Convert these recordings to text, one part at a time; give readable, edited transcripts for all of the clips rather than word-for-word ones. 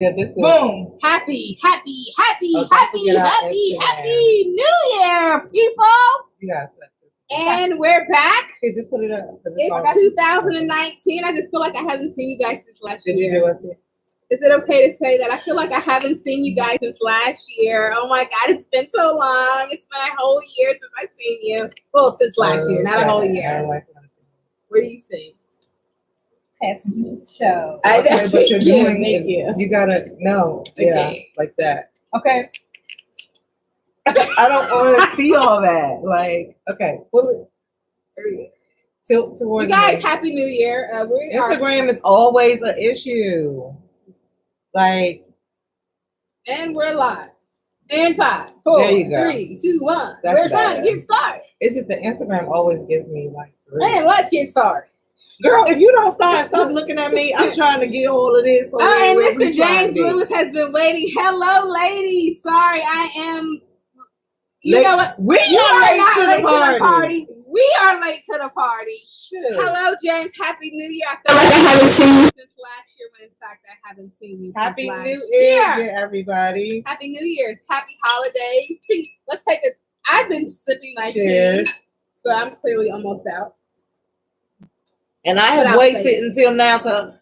Yeah, this is boom. Happy New Year, people. Yeah. And we're back. Okay, just put it up. It's 2019. I just feel like I haven't seen you guys since last year. Did you do it? Is it okay to say that? I feel like I haven't seen you guys since last year. Oh my God, it's been so long. It's been a whole year since I've seen you. Well, since last year, not a whole year. What do you think? PositiviTEA the Show. I know. Okay, but you're doing Thank it. you. You gotta know. Yeah, Okay. like that. Okay. I don't want to see all that. Like, okay, pull it. Tilt towards you guys. me. Happy New Year. Instagram is always an issue. Like, and we're live. And 5, 4, 3, 2, 1. We're trying to get started. It's just that Instagram always gives me like. Man, let's get started. Girl, if you don't stop looking at me, I'm trying to get all of this. And Mr. James Lewis has been waiting. Hello, ladies. Sorry, I am. You know what? We are late to the party. We are late to the party. Shoot. Hello, James. Happy New Year. I feel like I haven't seen you since last year, when in fact I haven't seen you Happy since last New year. Year, everybody. Happy New Year's. Happy holidays. Let's take a. I've been sipping my tea, so I'm clearly almost out. And I have waited until now to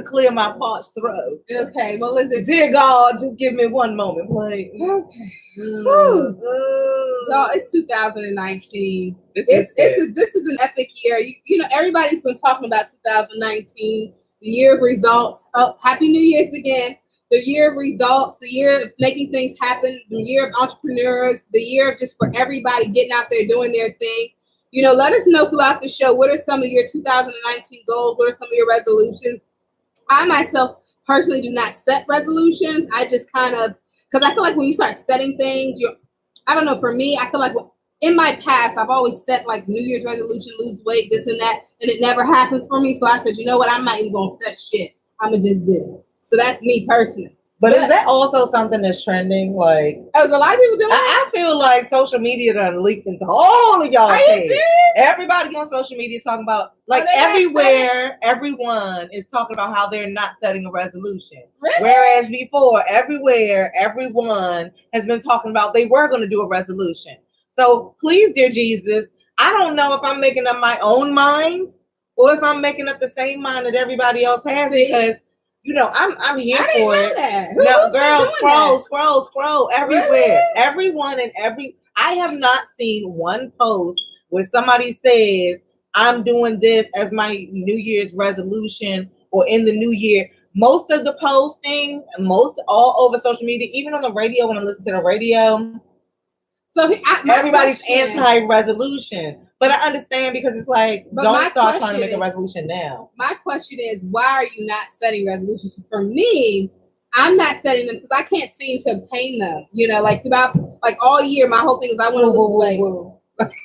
clear my parched throat. Okay, well, is it? Dear God, just give me one moment, please. Okay. Y'all, it's 2019. This is an epic year. You know, everybody's been talking about 2019, the year of results. Oh, Happy New Year's again. The year of results, the year of making things happen, the year of entrepreneurs, the year of just for everybody getting out there doing their thing. You know, let us know throughout the show, what are some of your 2019 goals? What are some of your resolutions? I myself personally do not set resolutions. I just kind of, because I feel like when you start setting things, I don't know, for me, I feel like in my past, I've always set like New Year's resolution, lose weight, this and that, and it never happens for me. So I said, you know what? I'm not even going to set shit. I'm going to just do it. So that's me personally. But is that also something that's trending? Like, there's a lot of people doing it. I feel like social media done leaked into all of y'all. Are you serious? Everybody on social media talking about, like, everywhere, everyone is talking about how they're not setting a resolution. Really? Whereas before, everywhere, everyone has been talking about they were going to do a resolution. So please, dear Jesus, I don't know if I'm making up my own mind or if I'm making up the same mind that everybody else has, because you know, I'm here for it. No, girl, scroll everywhere. Really? Everyone and I have not seen one post where somebody says, I'm doing this as my New Year's resolution or in the new year. Most of the posting, all over social media, even on the radio, when I listen to the radio, so everybody's anti-resolution. But I understand, because it's like, don't start trying to make a resolution now. My question is, why are you not setting resolutions? For me, I'm not setting them because I can't seem to obtain them. You know, like throughout, like all year, my whole thing is I want to lose weight.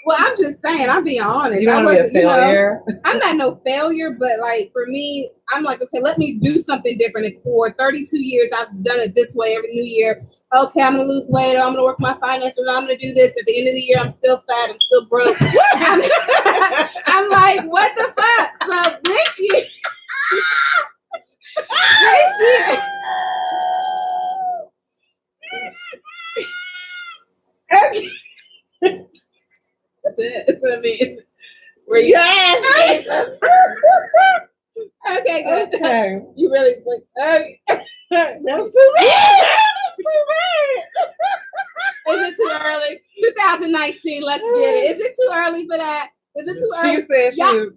Well, I'm just saying, I'm being honest. You don't want to be a failure? I'm not no failure, but like for me, I'm like, okay, let me do something different. And for 32 years, I've done it this way every new year. Okay, I'm going to lose weight, or I'm going to work my finances, or I'm going to do this. At the end of the year, I'm still fat, I'm still broke. I'm like, what the fuck? So this year, okay. That's it. That's what I mean. Yes. Okay, good. Okay. You really put. Okay. That's too bad. Is it too early? 2019. Let's get it. Is it too early for that? Is it too early? She said she.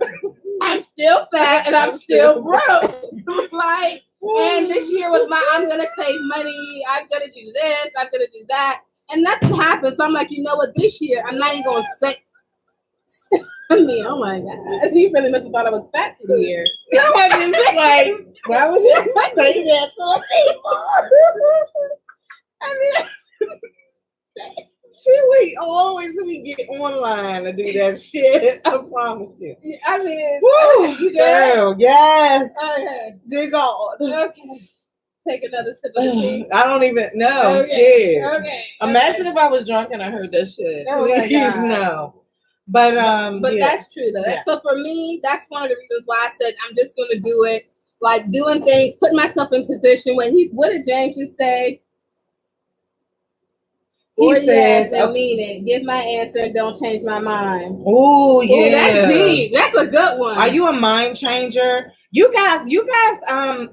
I'm still fat and I'm still broke. Like, and this year was I'm gonna save money. I'm gonna do this. I'm gonna do that. And nothing happened. So I'm like, you know what? This year, I'm not even going to say. I mean, oh my God. You really must have thought I was fat for the year. No, I just like, why would you say that to people? I mean, she wait all the way till we get online to do that shit. I promise you. I mean, woo, you girl, yes. Okay. Dear God. Okay. Take another sip of the tea. I don't even know. Okay. I'm scared. Okay. Imagine if I was drunk and I heard that shit. Oh my God. No. But yeah. That's true though. So for me, that's one of the reasons why I said I'm just gonna do it. like doing things, putting myself in position. What did James just say? He says, yes, and mean it. Give my answer and don't change my mind. Oh, yeah. Ooh, that's deep. That's a good one. Are you a mind changer? You guys,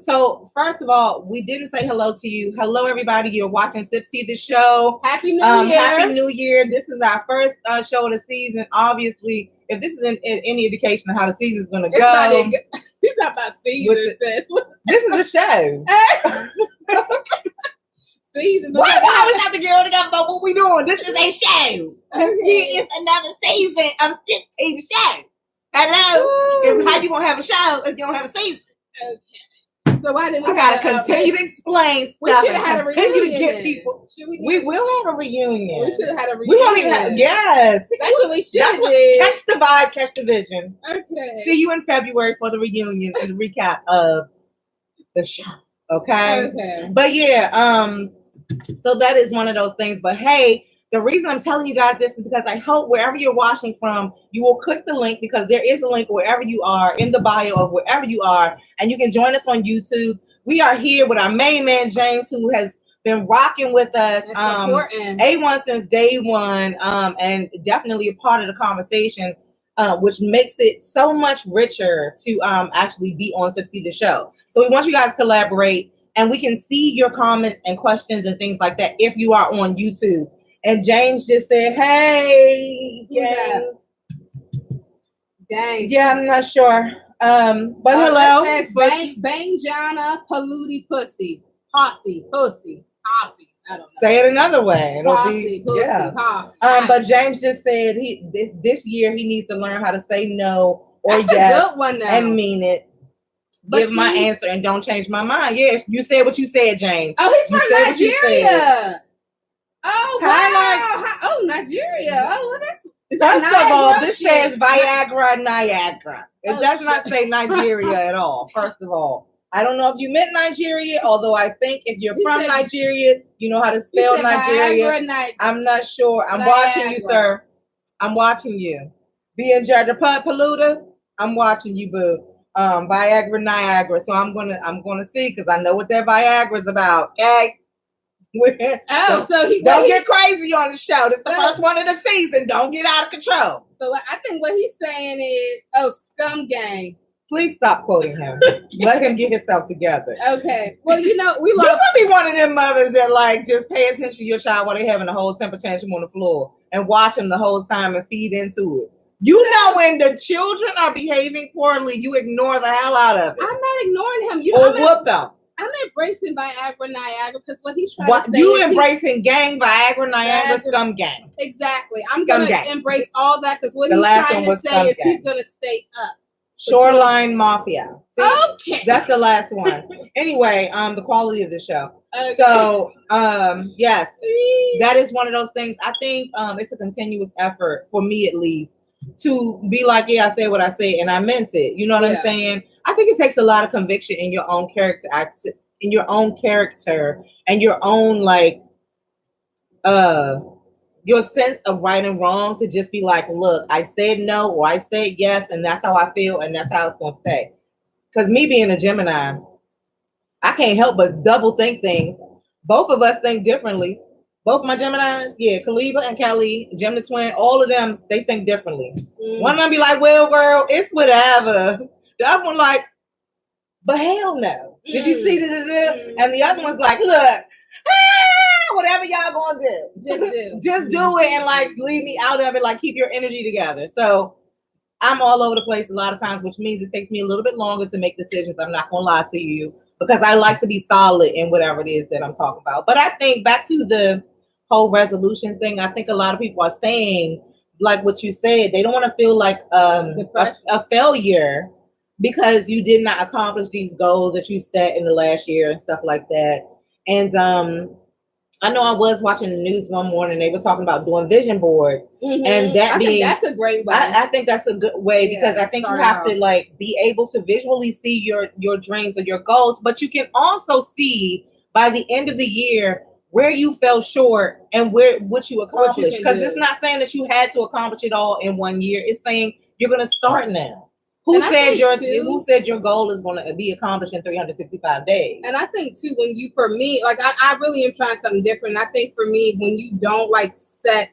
so first of all, we didn't say hello to you. Hello, everybody. You're watching SipsTea the Show. Happy New Year. Happy New Year. This is our first show of the season. Obviously, if this is any indication of how the season is going to go. He's talking about season, sis. This is a show. Season. Why do we always have to get on together about what we doing? This is a show. It's another season of SipsTea the Show. Hello. How you gonna have a show if you don't have a season? Okay. So why didn't we? I gotta continue to explain stuff. We should have had a reunion. Continue to get people. We will have a reunion. We should have had a reunion. We won't even have. Yes. That's what we should do. Catch the vibe, catch the vision. Okay. See you in February for the reunion and the recap of the show. Okay. Okay. But yeah, so that is one of those things. But hey, the reason I'm telling you guys this is because I hope wherever you're watching from, you will click the link, because there is a link wherever you are in the bio of wherever you are, and you can join us on YouTube. We are here with our main man, James, who has been rocking with us A1 since day one, and definitely a part of the conversation, which makes it so much richer to actually be on SipsTea the Show. So we want you guys to collaborate, and we can see your comments and questions and things like that if you are on YouTube. And James just said, hey, James. James. Yeah, I'm not sure. But hello. Bang Jana Palooty Pussy. Posse. Posse. I don't know. Say it another way. It'll Posse, pussy, yeah. Posse. But James just said this year he needs to learn how to say no or That's yes a good one, and mean it. But give my answer and don't change my mind. Yes, you said what you said, James. Oh, he's from Nigeria. Oh, wow. Oh, Nigeria. Oh, that's... First of all, this says Viagra, Niagara. It does not say Nigeria at all. First of all, I don't know if you meant Nigeria, although I think if you're from Nigeria, you know how to spell Nigeria. I'm not sure. I'm watching you, sir. I'm watching you. Be in Georgia, Paluda. I'm watching you, boo. Viagra, Niagara. So I'm gonna see, because I know what that Viagra is about. Okay. So he don't get crazy on the show. This is the first one of the season. Don't get out of control. So I think what he's saying is, scum gang. Please stop quoting him. Let him get himself together. Okay. Well, we love. You gonna be one of them mothers that like just pay attention to your child while they're having a whole temper tantrum on the floor and watch them the whole time and feed into it. You know, when the children are behaving poorly, you ignore the hell out of it. I'm not ignoring him. Or whoop them. I'm embracing Viagra, Niagara, because what he's trying to say you embracing gang, Viagra, Niagara, scum gang. Exactly. I'm going to embrace all that, because what he's trying to say is he's going to stay up. Shoreline Mafia. See, okay. That's the last one. Anyway, the quality of the show. Okay. So, yes, that is one of those things. I think it's a continuous effort, for me at least, to be like, yeah, I said what I said and I meant it. You know what I'm saying? I think it takes a lot of conviction in your own character, and your own like your sense of right and wrong, to just be like, look, I said no or I said yes, and that's how I feel, and that's how it's gonna stay. Because me being a Gemini, I can't help but double think things. Both of us think differently. Both my Geminis, Keleeba and Kelly, GemDTwin, all of them, they think differently. One of them be like, well, girl, it's whatever. The other one like, but hell no. Did you see that? And the other one's like, look, whatever y'all gonna do. Just do it, and like leave me out of it. Like, keep your energy together. So I'm all over the place a lot of times, which means it takes me a little bit longer to make decisions. I'm not gonna lie to you, because I like to be solid in whatever it is that I'm talking about. But I think back to the whole resolution thing, I think a lot of people are saying, like what you said, they don't want to feel like a failure because you did not accomplish these goals that you set in the last year and stuff like that. And I know I was watching the news one morning, they were talking about doing vision boards, and I think that's a great way. I think that's a good way, because I think you have to like be able to visually see your dreams or your goals, but you can also see by the end of the year where you fell short and what you accomplished. Because it's not saying that you had to accomplish it all in 1 year. It's saying you're going to start now. Who said your goal is going to be accomplished in 365 days? And I think too, for me, like I really am trying something different. I think for me, when you don't like set,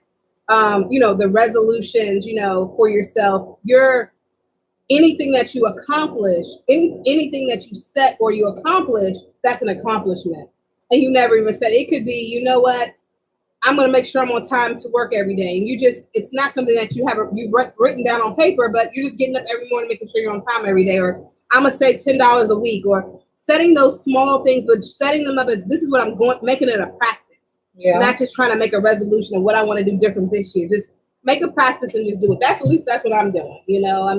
the resolutions, for yourself, anything that you accomplish, anything that you set or you accomplish, that's an accomplishment. And you never even said it. Could be, you know what? I'm going to make sure I'm on time to work every day. And it's not something that you've written down on paper, but you're just getting up every morning, making sure you're on time every day. Or I'm going to save $10 a week, or setting those small things, but setting them up as this is what I'm making it a practice. Yeah. Not just trying to make a resolution of what I want to do different this year. Just make a practice and just do it. At least that's what I'm doing.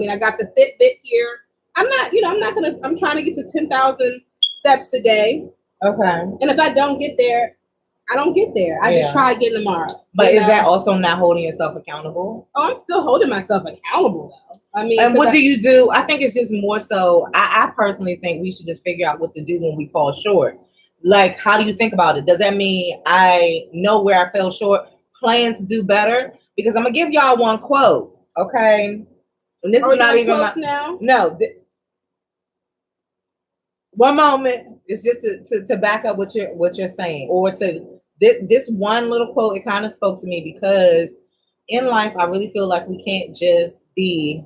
I got the Fitbit here. I'm trying to get to 10,000 steps a day. Okay. And if I don't get there, I don't get there. I just try again tomorrow. But is that also not holding yourself accountable? Oh, I'm still holding myself accountable though. And what do you do? I think it's just more so, I personally think we should just figure out what to do when we fall short. Like, how do you think about it? Does that mean I know where I fell short, plan to do better? Because I'm going to give y'all one quote, okay? And this is not even quotes now? No. One moment. It's just to back up what you're saying, or this one little quote. It kind of spoke to me because in life, I really feel like we can't just be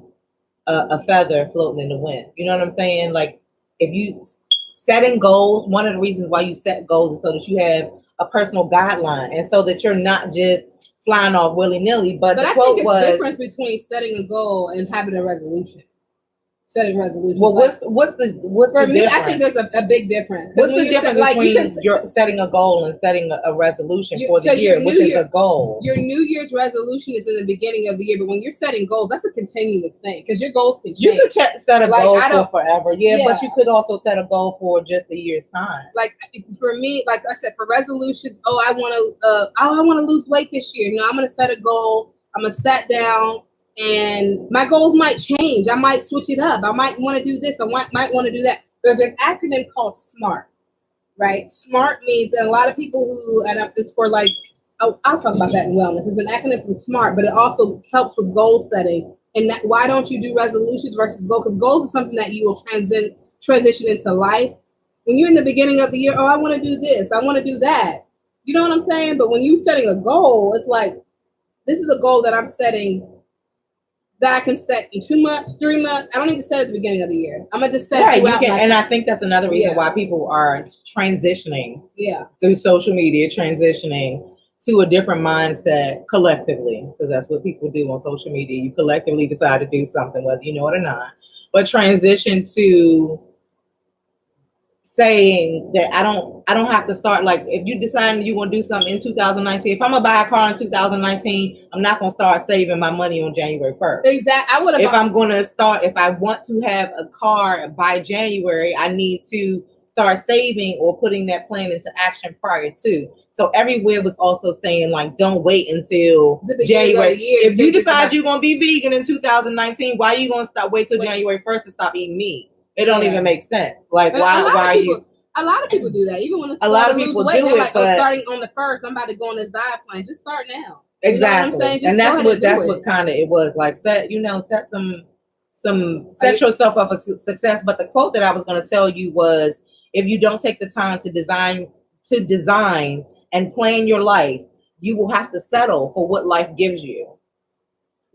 a feather floating in the wind. You know what I'm saying? Like, if you setting goals, one of the reasons why you set goals is so that you have a personal guideline, and so that you're not just flying off willy-nilly. But the quote was the difference between setting a goal and having a resolution. Setting resolutions. Well, what's the for me? Difference? I think there's a big difference. What's the difference between you're setting a goal and setting a resolution for the year, which is a goal? Your New Year's resolution is in the beginning of the year, but when you're setting goals, that's a continuous thing because your goals can change. You could set a goal for forever, but you could also set a goal for just a year's time. Like for me, like I said, for resolutions, I want to lose weight this year. I'm going to set a goal. I'm going to sit down. And my goals might change. I might switch it up. I might want to do this. I might want to do that. There's an acronym called SMART, right? SMART means that a lot of people it's for like, I'll talk about that in wellness. It's an acronym from SMART, but it also helps with goal setting. And why don't you do resolutions versus goals? Because goals is something that you will transition into life. When you're in the beginning of the year, I want to do this. I want to do that. You know what I'm saying? But when you're setting a goal, it's like, this is a goal that I'm setting that I can set in 2 months, 3 months. I don't need to set at the beginning of the year. I'm gonna just set it throughout. And I think that's another reason why people are transitioning through social media, transitioning to a different mindset collectively, because that's what people do on social media. You collectively decide to do something, whether you know it or not. But transition to saying that I don't have to start, like, if you decide you want to do something in 2019, if I'm gonna buy a car in 2019, I'm not gonna start saving my money on January 1st. Exactly. If I want to have a car by January, I need to start saving or putting that plan into action prior to. So everywhere was also saying, like, don't wait until January. If you decide you're gonna be vegan in 2019, why are you gonna wait till January 1st to stop eating meat? It don't even make sense. Like, why are you? A lot of people do that. Even when a lot of people do it, like, but starting on the 1st, I'm about to go on this diet plan. Just start now. Exactly. You know what I'm saying? And that's what kind of it was like. Set yourself up for success. But the quote that I was going to tell you was, if you don't take the time to design and plan your life, you will have to settle for what life gives you.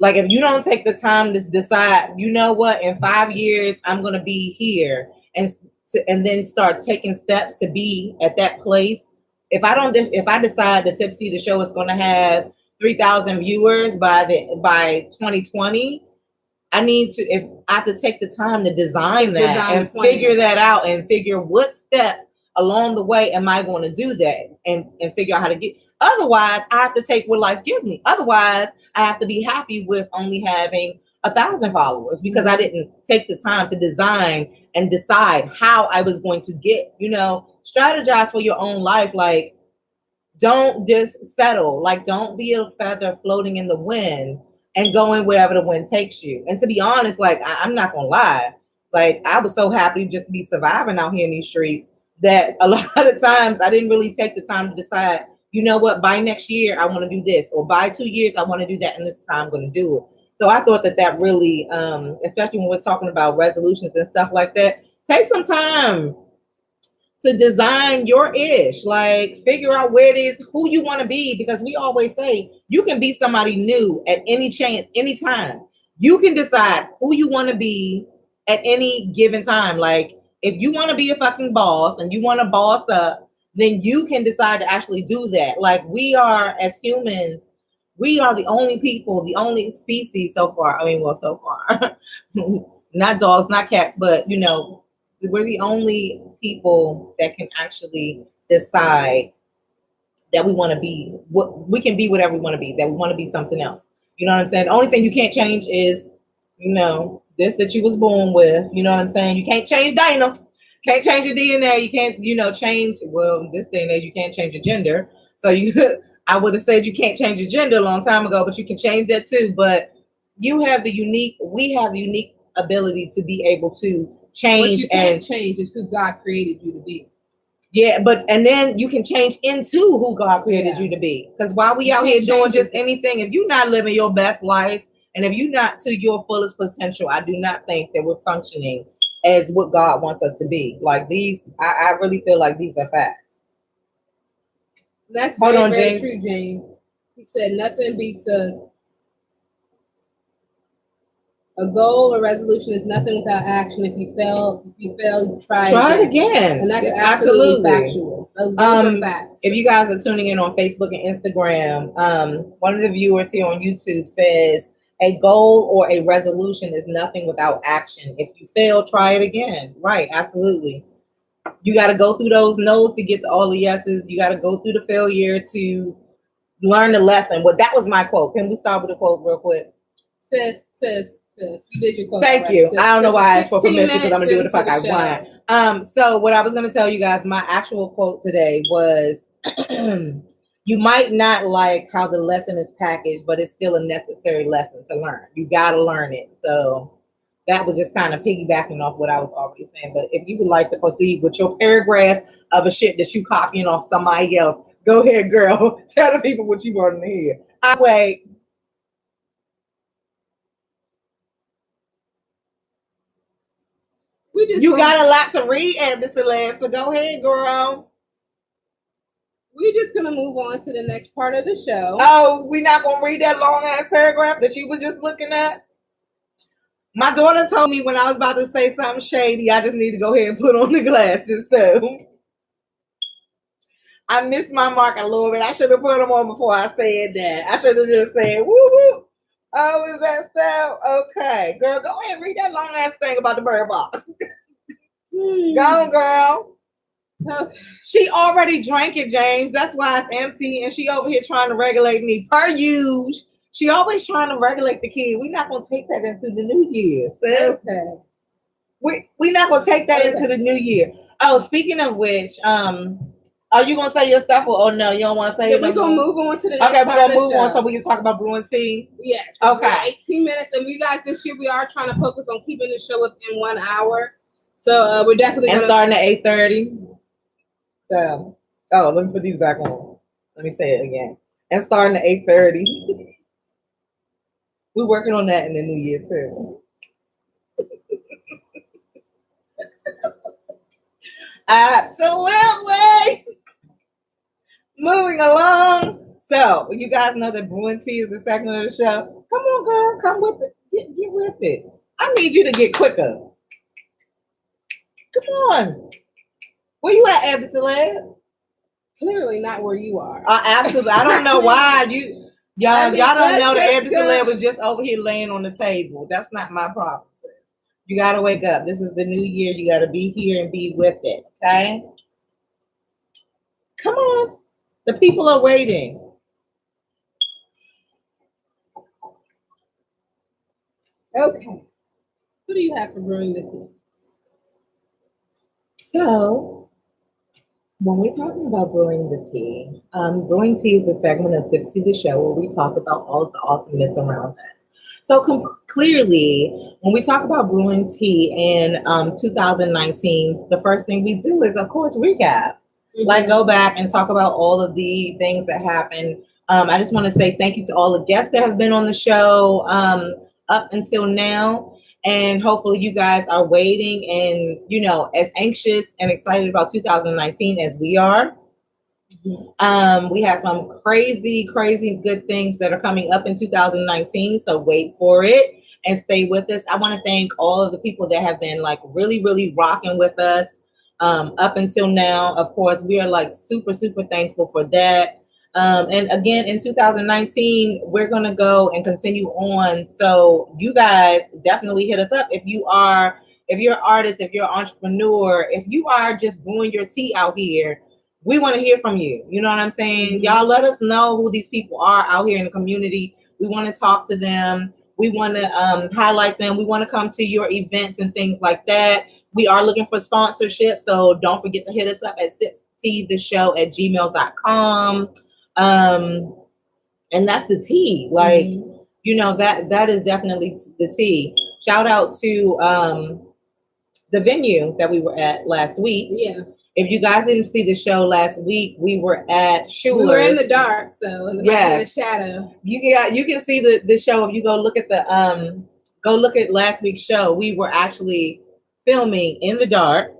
Like, if you don't take the time to decide, you know what, in 5 years, I'm going to be here, and then start taking steps to be at that place. If I decide that SipsTea the Show is going to have 3,000 viewers by 2020, I have to take the time to design that and figure that out, and figure what steps along the way am I going to do that, and figure out how to get. Otherwise, I have to take what life gives me. Otherwise, I have to be happy with only having 1,000 followers, because I didn't take the time to design and decide how I was going to get, strategize for your own life. Like, don't just settle. Like, don't be a feather floating in the wind and going wherever the wind takes you. And to be honest, like, I'm not going to lie. Like, I was so happy just to be surviving out here in these streets that a lot of times I didn't really take the time to decide, you know what, by next year, I want to do this, or by 2 years, I want to do that, and this time I'm going to do it. So I thought that really, especially when we're talking about resolutions and stuff like that, take some time to design your ish, like figure out where it is, who you want to be, because we always say you can be somebody new at any chance, anytime. You can decide who you want to be at any given time. Like if you want to be a fucking boss and you want to boss up, then you can decide to actually do that. Like we are, as humans, we are the only people, the only species so far. I mean, well, so far, not dogs, not cats, but you know, we're the only people that can actually decide that we want to be what we can be, whatever we want to be, that we want to be something else. You know what I'm saying? The only thing you can't change is, you know, this that you was born with. You know what I'm saying? You can't change Dana. Can't change your DNA. You can't, you know, change, well, this day and age, you can't change your gender. So I would have said you can't change your gender a long time ago, but you can change that too. But we have the unique ability to be able to change. What you can't change is who God created you to be. Yeah, and then you can change into who God created you to be. Because while we out here doing just anything, if you're not living your best life and if you're not to your fullest potential, I do not think that we're functioning as what God wants us to be. Like these, I really feel like these are facts. That's very true, James. He said nothing beats a goal or resolution is nothing without action. If you fail, try it again. And that's absolutely factual. Those are facts. If you guys are tuning in on Facebook and Instagram, one of the viewers here on YouTube says, a goal or a resolution is nothing without action. If you fail, try it again. Right, absolutely. You got to go through those no's to get to all the yeses. You got to go through the failure to learn the lesson. Well, that was my quote. Can we start with a quote real quick? Sis, you did your quote. Thank you. Sis, I don't know why I asked for permission because I'm going to do what the fuck I want. So what I was going to tell you guys, my actual quote today was, you might not like how the lesson is packaged, but it's still a necessary lesson to learn. You got to learn it. So that was just kind of piggybacking off what I was already saying. But if you would like to proceed with your paragraph of a shit that you copying off somebody else, go ahead, girl. Tell the people what you want to hear. I wait. You got a lot to read, Eb Deceleb, so go ahead, girl. We're just going to move on to the next part of the show. Oh, we're not going to read that long-ass paragraph that you were just looking at? My daughter told me when I was about to say something shady, I just need to go ahead and put on the glasses. So I missed my mark a little bit. I should have put them on before I said that. I should have just said, woo-woo. Oh, is that so? Okay. Girl, go ahead and read that long-ass thing about the bird box. Go on, girl. She already drank it, James. That's why it's empty. And she over here trying to regulate me. Per usual. She always trying to regulate the kid. We're not going to take that into the new year. Sis. Okay. We're not going to take that into the new year. Oh, speaking of which, are you going to say your stuff or no? You don't want to say it? We're going to move on to the next Okay, we're going to move on so we can talk about brewing tea. Yes. Okay. 18 minutes. And you guys, this year we are trying to focus on keeping the show within 1 hour. So we're definitely starting at 8:30. So, let me put these back on. Let me say it again. And starting at 8:30. We're working on that in the new year too. Absolutely. Moving along. So, you guys know that brewing tea is the segment of the show. Come on, girl. Come with it. Get with it. I need you to get quicker. Come on. Where you at, Eb Deceleb? Clearly not where you are. Absolutely. I don't know why y'all don't know that Eb Deceleb was just over here laying on the table. That's not my problem. You gotta wake up. This is the new year. You gotta be here and be with it. Okay? Come on. The people are waiting. Okay. What do you have for brewing the tea? So, when we're talking about brewing the tea, brewing tea is the segment of SipsTea the Show where we talk about all of the awesomeness around us. So clearly, when we talk about brewing tea in 2019, the first thing we do is, of course, recap. Mm-hmm. Like go back and talk about all of the things that happened. I just want to say thank you to all the guests that have been on the show. up until now. And hopefully you guys are waiting and, you know, as anxious and excited about 2019 as we are. We have some crazy good things that are coming up in 2019. So wait for it and stay with us. I want to thank all of the people that have been like really rocking with us up until now. Of course, we are like super thankful for that. And again, in 2019, we're going to go and continue on. So you guys definitely hit us up. If you're an artist, if you're an entrepreneur, if you are just brewing your tea out here, we want to hear from you. You know what I'm saying? Y'all let us know who these people are out here in the community. We want to talk to them. We want to highlight them. We want to come to your events and things like that. We are looking for sponsorship. So don't forget to hit us up at SipsTea the Show at gmail.com. And that's the tea. Like, you know, that is definitely the tea. Shout out to the venue that we were at last week. Yeah. If you guys didn't see the show last week, we were at Schuler's. We were in the dark, so in the shadow. You can see the show if you go look at last week's show. We were actually filming in the dark.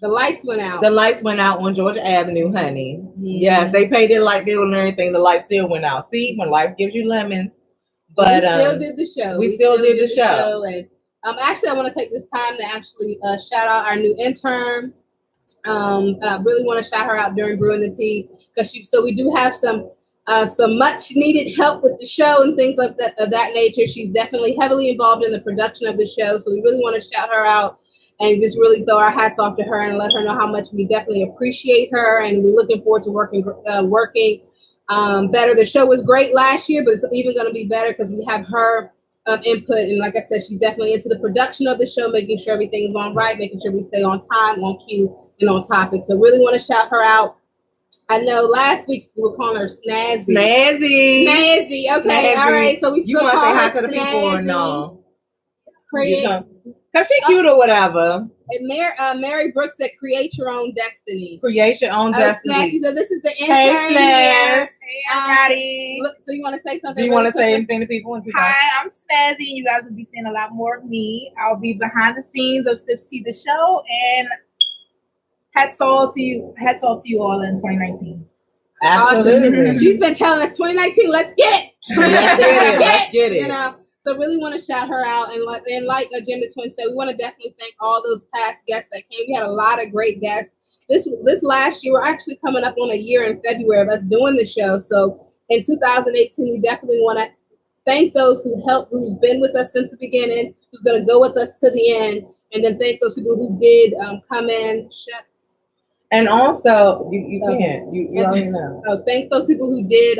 The lights went out. The lights went out on Georgia Avenue, honey. Yes, they paid their light bill and everything. The light still went out. See, when life gives you lemons. But we still did the show. We still did the show. And actually, I want to take this time to actually shout out our new intern. I really want to shout her out during Brewing the Tea because we do have some much needed help with the show and things like that of that nature. She's definitely heavily involved in the production of the show, so we really want to shout her out and just really throw our hats off to her and let her know how much we definitely appreciate her, and we're looking forward to working better. The show was great last year, but it's even going to be better because we have her input, and like I said, she's definitely into the production of the show, making sure everything's on right, making sure we stay on time, on cue, and on topic. So really want to shout her out. I know last week we were calling her Snazzy. Okay, Snazzy. All right. So we still want to call say hi her to the people or no? Because she cute or whatever. And Mary Brooks said, "Create your own destiny." Create your own destiny. Snazzy. So this is the intern here. Hey, look, so you want to say something? Do you want to say anything to people? Hi, I'm Snazzy. You guys will be seeing a lot more of me. I'll be behind the scenes of SipsTea the Show, and hats off to you all in 2019. Absolutely. Awesome. She's been telling us 2019, let's get it. Let's get it. You know, so really want to shout her out. And like GemDTwin said, we want to definitely thank all those past guests that came. We had a lot of great guests. This last year, we're actually coming up on a year in February of us doing the show. So in 2018, we definitely want to thank those who's been with us since the beginning, who's going to go with us to the end, and then thank those people who did come in. And also, you already know. Thank those people who did,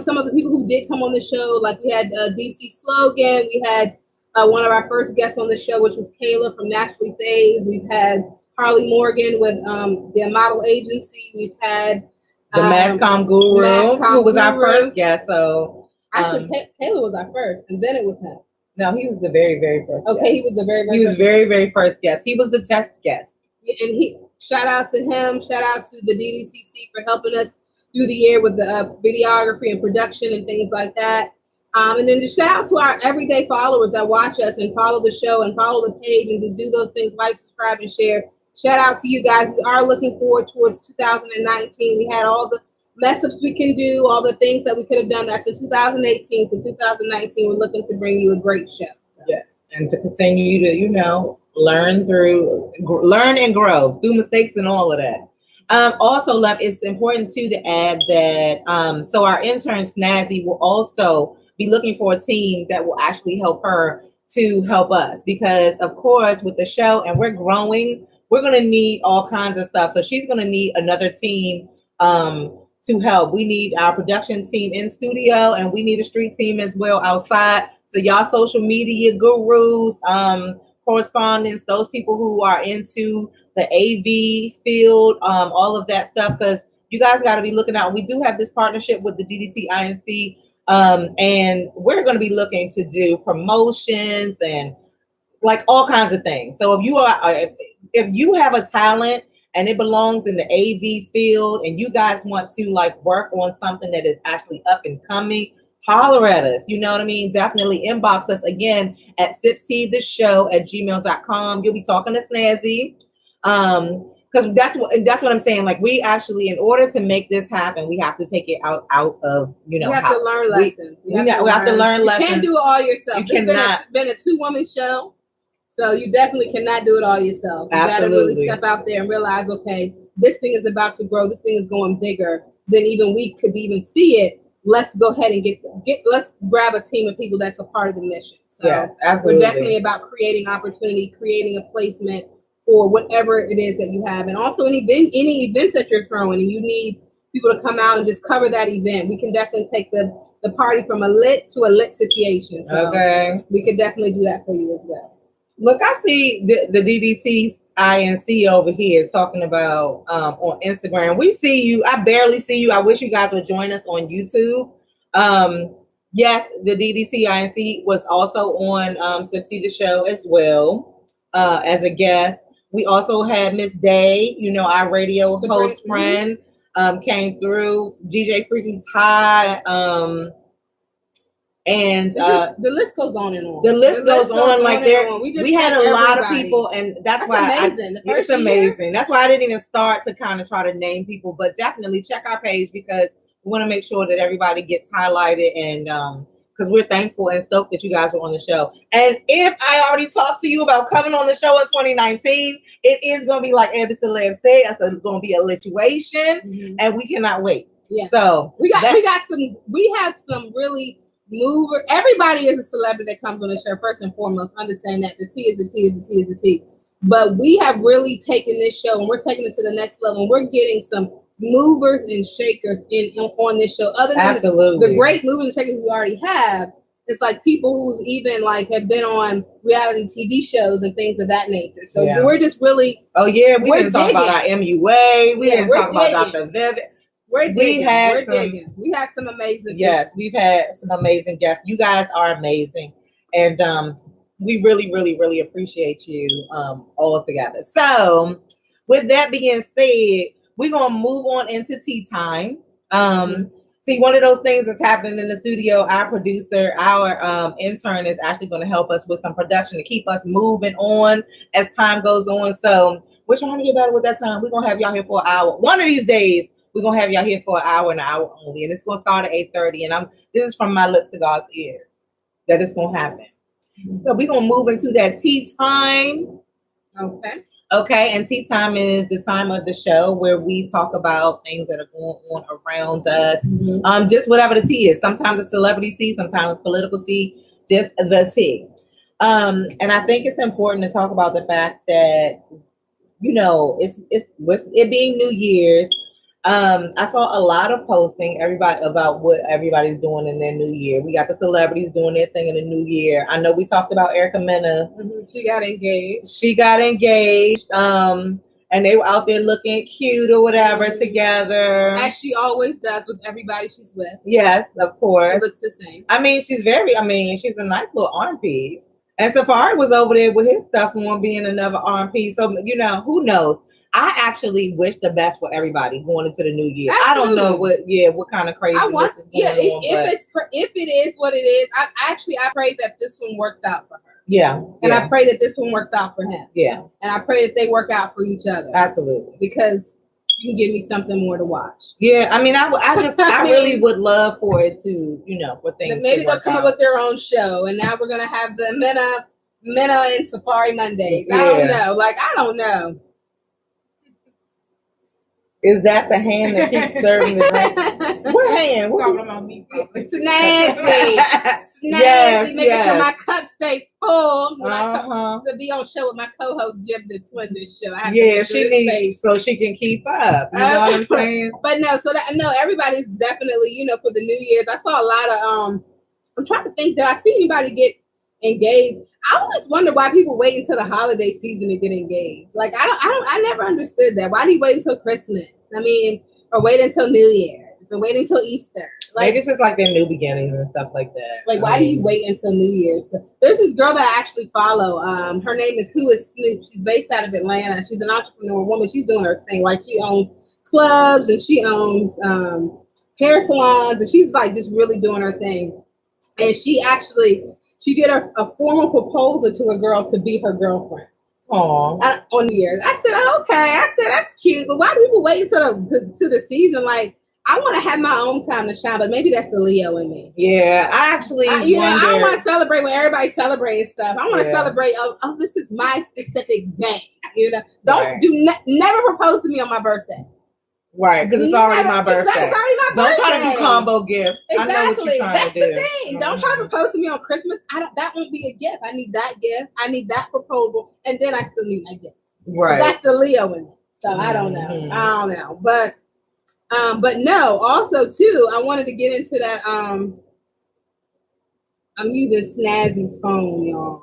some of the people who did come on the show. Like we had DC Slogan. We had one of our first guests on the show, which was Kayla from Naturally Phase. We've had Harley Morgan with their model agency. We've had the Masscom Guru, who was our first guest. So actually, Kayla was our first, and then it was him. No, he was the very, very first. Okay, guest. He was the very, He was very, very first guest. He was the test guest. Yeah, and shout out to him. Shout out to the DDTC for helping us through the year with the videography and production and things like that. And then just shout out to our everyday followers that watch us and follow the show and follow the page and just do those things, like, subscribe, and share. Shout out to you guys. We are looking forward towards 2019. We had all the mess ups we can do, all the things that we could have done. That's in 2018. So 2019, we're looking to bring you a great show. So. Yes, and to continue to, learn and grow through mistakes and all of that. Also, love, it's important too to add that so our intern Snazzy will also be looking for a team that will actually help her to help us, because of course with the show and we're growing, we're going to need all kinds of stuff. So she's going to need another team to help. We need our production team in studio, and we need a street team as well outside. So y'all social media gurus, correspondents, those people who are into the AV field, all of that stuff, because you guys got to be looking out. We do have this partnership with the GDT and we're going to be looking to do promotions and like all kinds of things. So if you have a talent and it belongs in the AV field and you guys want to like work on something that is actually up and coming, holler at us. You know what I mean? Definitely inbox us again at SipsTea the Show at gmail.com. You'll be talking to Snazzy. Because that's what I'm saying. Like, we actually, in order to make this happen, we have to take it out of, you know, you have to learn lessons. We have to learn lessons. You can't do it all yourself. You cannot. It's been a 2-woman show, so you definitely cannot do it all yourself. You got to really step out there and realize, okay, this thing is about to grow. This thing is going bigger than even we could even see it. Let's go ahead and let's grab a team of people that's a part of the mission. So yes, absolutely. We're definitely about creating opportunity, creating a placement for whatever it is that you have. And also any events that you're throwing and you need people to come out and just cover that event. We can definitely take the party from a lit to a lit situation. So we could definitely do that for you as well. Look, I see the DDTINC over here talking about on Instagram. We see you. I barely see you. I wish you guys would join us on YouTube. Yes, the DDTINC was also on SipsTea the Show as well as a guest. We also had Miss Day, you know, our radio host friend, came through. DJ Freaky's High, and the list goes on and on. The list goes on. Like we had a lot of people, and that's why amazing. It's amazing. That's why I didn't even start to kind of try to name people, but definitely check our page because we want to make sure that everybody gets highlighted and. Because we're thankful and stoked that you guys were on the show. And if I already talked to you about coming on the show in 2019, it is going to be like Eb Deceleb said. It's going to be a lituation, and we cannot wait. Yeah. So we have some really mover. Everybody is a celebrity that comes on the show. First and foremost, understand that the tea is the tea is the tea is the tea. But we have really taken this show and we're taking it to the next level. And we're getting some movers and shakers on this show. Other than the great movers and shakers we already have, it's like people who even like have been on reality TV shows and things of that nature. So we're just really we didn't talk about our MUA. We didn't talk about Dr. Vivian. We had some amazing guests. We've had some amazing guests. You guys are amazing. And we really, really, really appreciate you all together. So with that being said, we're going to move on into tea time. See, one of those things that's happening in the studio, our producer, our intern is actually going to help us with some production to keep us moving on as time goes on. So we're trying to get better with that time. We're going to have y'all here for an hour. One of these days, we're going to have y'all here for an hour only. And it's going to start at 8:30. And this is from my lips to God's ears that it's going to happen. So we're going to move into that tea time. Okay, and tea time is the time of the show where we talk about things that are going on around us. Just whatever the tea is. Sometimes it's celebrity tea, sometimes it's political tea, just the tea. And I think it's important to talk about the fact that, you know, it's with it being New Year's. I saw a lot of posting about what everybody's doing in their new year. We got the celebrities doing their thing in the new year. I know we talked about Erica Mena. She got engaged. And they were out there looking cute or whatever together. As she always does with everybody she's with. Yes, of course. She looks the same. She's a nice little arm piece. And Safari was over there with his stuff on being another arm piece. So, you know, who knows? I actually wish the best for everybody going into the new year. Absolutely. I don't know what kind of craziness is going on. If it is what it is, I pray that this one works out for her. Yeah. And I pray that this one works out for him. Yeah. And I pray that they work out for each other. Absolutely. Because you can give me something more to watch. Yeah. I really would love for it to, you know, for things. Maybe they'll come up with their own show, and now we're gonna have the Mena and Safari Mondays. I don't know. Is that the hand that keeps serving the drink? What hand? Talking about me. Snazzy. Yes, making sure my cup stay full to be on show with my co-host GemDTwin this show. She needs so she can keep up. You know what I'm saying? But everybody's definitely, you know, for the New Year's. I saw a lot of I'm trying to think, did I see anybody get engaged? I always wonder why people wait until the holiday season to get engaged. Like I never understood that. Why do you wait until Christmas? Or wait until New Year's, or wait until Easter. Like, maybe it's just like their new beginnings and stuff like that. Like, why do you wait until New Year's? There's this girl that I actually follow. Her name is Who Is Snoop. She's based out of Atlanta. She's an entrepreneur woman. She's doing her thing. Like, she owns clubs and she owns hair salons, and she's like just really doing her thing. And she did a formal proposal to a girl to be her girlfriend. Aww. On New Year's. I said, okay. I said, that's cute, but why do people wait until the season? Like, I want to have my own time to shine, but maybe that's the Leo in me. Yeah, I don't want to celebrate when everybody's celebrating stuff. I want to celebrate. Oh, this is my specific day. You know, never propose to me on my birthday. Right, because it's already my birthday. It's already my birthday. Don't try to do combo gifts. Exactly. I know what you're trying to do. That's the thing. Mm-hmm. Don't try to propose to me on Christmas. That won't be a gift. I need that gift. I need that proposal, and then I still need my gifts. Right. So that's the Leo in me. So I don't know. Mm-hmm. I don't know. But no. Also, too, I wanted to get into that. I'm using Snazzy's phone, y'all.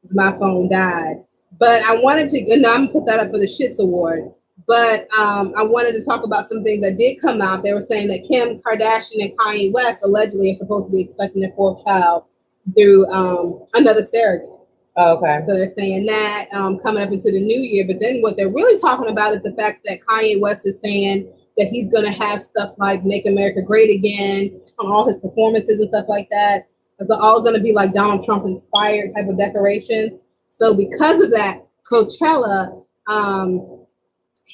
My phone died, but I wanted to. And I'm gonna put that up for the Shits Award. But I wanted to talk about some things that did come out. They were saying that Kim Kardashian and Kanye West allegedly are supposed to be expecting their fourth child through another surrogate. Okay. So they're saying that coming up into the new year. But then what they're really talking about is the fact that Kanye West is saying that he's going to have stuff like Make America Great Again on all his performances and stuff like that. It's all going to be like Donald Trump inspired type of decorations. So because of that, Coachella...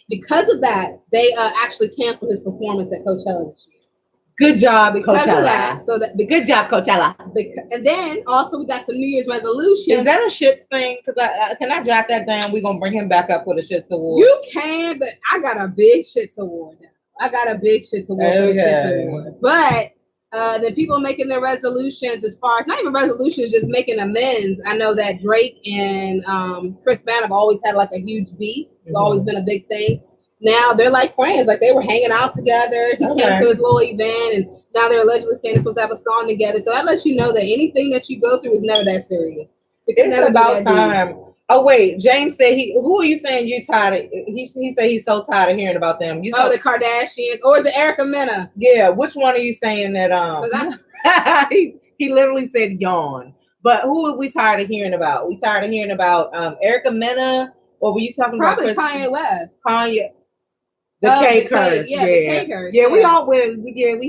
because of that, they actually canceled his performance at Coachella this year. Good job, Coachella. Because of that, good job, Coachella. And then also we got some New Year's resolutions. Is that a shits thing? Because can I jot that down? We're gonna bring him back up for the Shits Award. You can, but I got a big Shits Award now. I got a big Shits Award for the Shits Award. But the people making their resolutions, as far as not even resolutions, just making amends. I know that Drake and Chris Brown have always had like a huge beef. It's always been a big thing. Now they're like friends, like they were hanging out together. He came to his little event, and now they're allegedly saying they're supposed to have a song together. So that lets you know that anything that you go through is never that serious. It's about time. Oh wait, James said who are you saying you tired of? He said he's so tired of hearing about them. The Kardashians or the Erica Mena. Yeah, which one are you saying that he literally said yawn. But who are we tired of hearing about? We tired of hearing about Erica Mena, or were you talking probably about Kanye West? Kanye. The K curse. The K curse. Yeah, we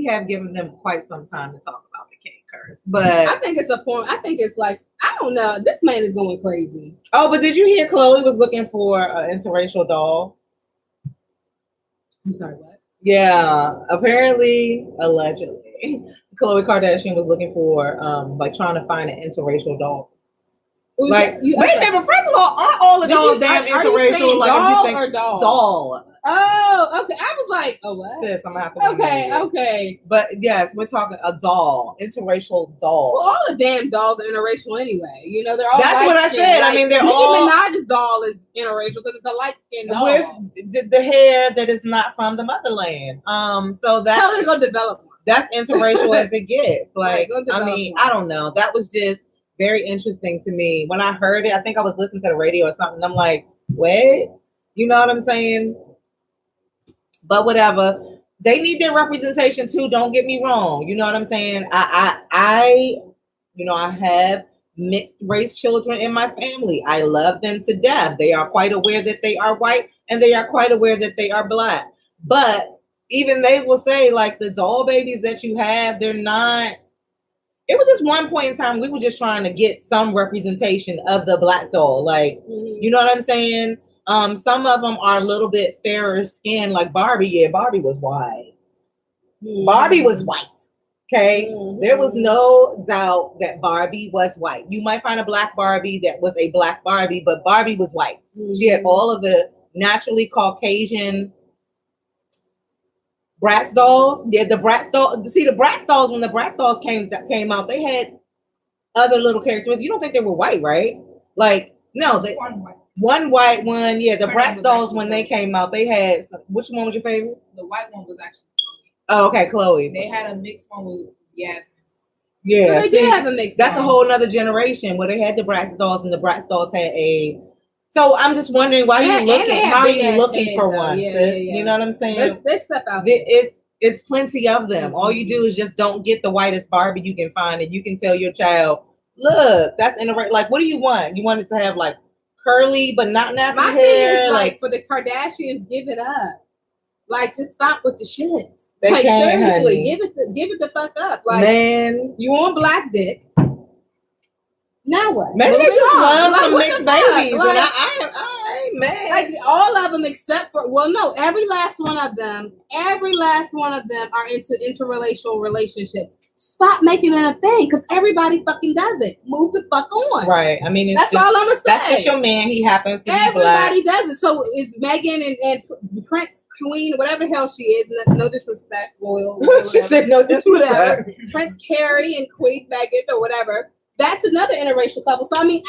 have given them quite some time to talk about the K curse. But I think it's a form. I think it's like, I don't know. This man is going crazy. Oh, but did you hear Chloe was looking for an interracial doll? I'm sorry, what? Yeah, allegedly, Khloe Kardashian was looking for trying to find an interracial doll. Like, wait a minute, first of all, aren't all the dolls damn interracial? Like, doll or doll? Doll. Oh, okay. I was like, oh, what? Sis, I'm gonna have to okay. But yes, we're talking a doll, interracial doll. Well, all the damn dolls are interracial anyway. You know, they're all. That's what I said. Like, I mean, they're Nicki all. Minaj's doll is interracial because it's a light skinned doll with the hair that is not from the motherland. So that's tell her to go develop one. That's interracial as it gets. Like, right, I mean, one. I don't know. That was just very interesting to me when I heard it. I think I was listening to the radio or something. I'm like, wait, you know what I'm saying? But whatever, they need their representation too. Don't get me wrong. You know what I'm saying? I have mixed race children in my family. I love them to death. They are quite aware that they are white and they are quite aware that they are black. But even they will say, like, the doll babies that you have, they're not. It was just one point in time we were just trying to get some representation of the black doll. Like, you know what I'm saying? Some of them are a little bit fairer skin, like Barbie. Yeah, Barbie was white. Barbie was white. Okay. There was no doubt that Barbie was white. You might find a black Barbie that was a black Barbie, but Barbie was white. She had all of the naturally Caucasian Bratz dolls. Yeah, the Bratz dolls. See, the Bratz dolls, when the Bratz dolls came out, they had other little characteristics. You don't think they were white, right? Like, no, they one white one. Yeah, the Bratz dolls, when they came out, they had which one was your favorite? The white one was actually Chloe. Oh, okay, Chloe. They had a mixed one with Yasmin. Yeah, so they did have a mixed. That's a whole nother generation where they had the Bratz dolls, and the Bratz dolls had a. So I'm just wondering why you looking. How are you looking for one? Yeah. You know what I'm saying? There's stuff out there. It's plenty of them. All you do is just don't get the whitest Barbie you can find, and you can tell your child, look, that's in the right. Like, what do you want? You want it to have like curly but not nappy hair. Thing is, like, for the Kardashians, give it up. Like, just stop with the shits. They Like, can't, seriously, honey. give it the fuck up. Like, man, you want black dick. Now what? Maybe they just love like, some what mixed the fuck? babies. Like, And I ain't mad. like, all of them except for, well, no, every last one of them are into interracial relationships. Stop making it a thing, because everybody fucking does it. Move the fuck on. Right. I mean, that's all I'm gonna say. That's just your man. He happens to be black. Everybody does it. So it's Meghan and Prince, Queen, whatever the hell she is. No disrespect, royal. She said no disrespect. Whatever. Prince Carrie and Queen Meghan or whatever. That's another interracial couple. So I mean,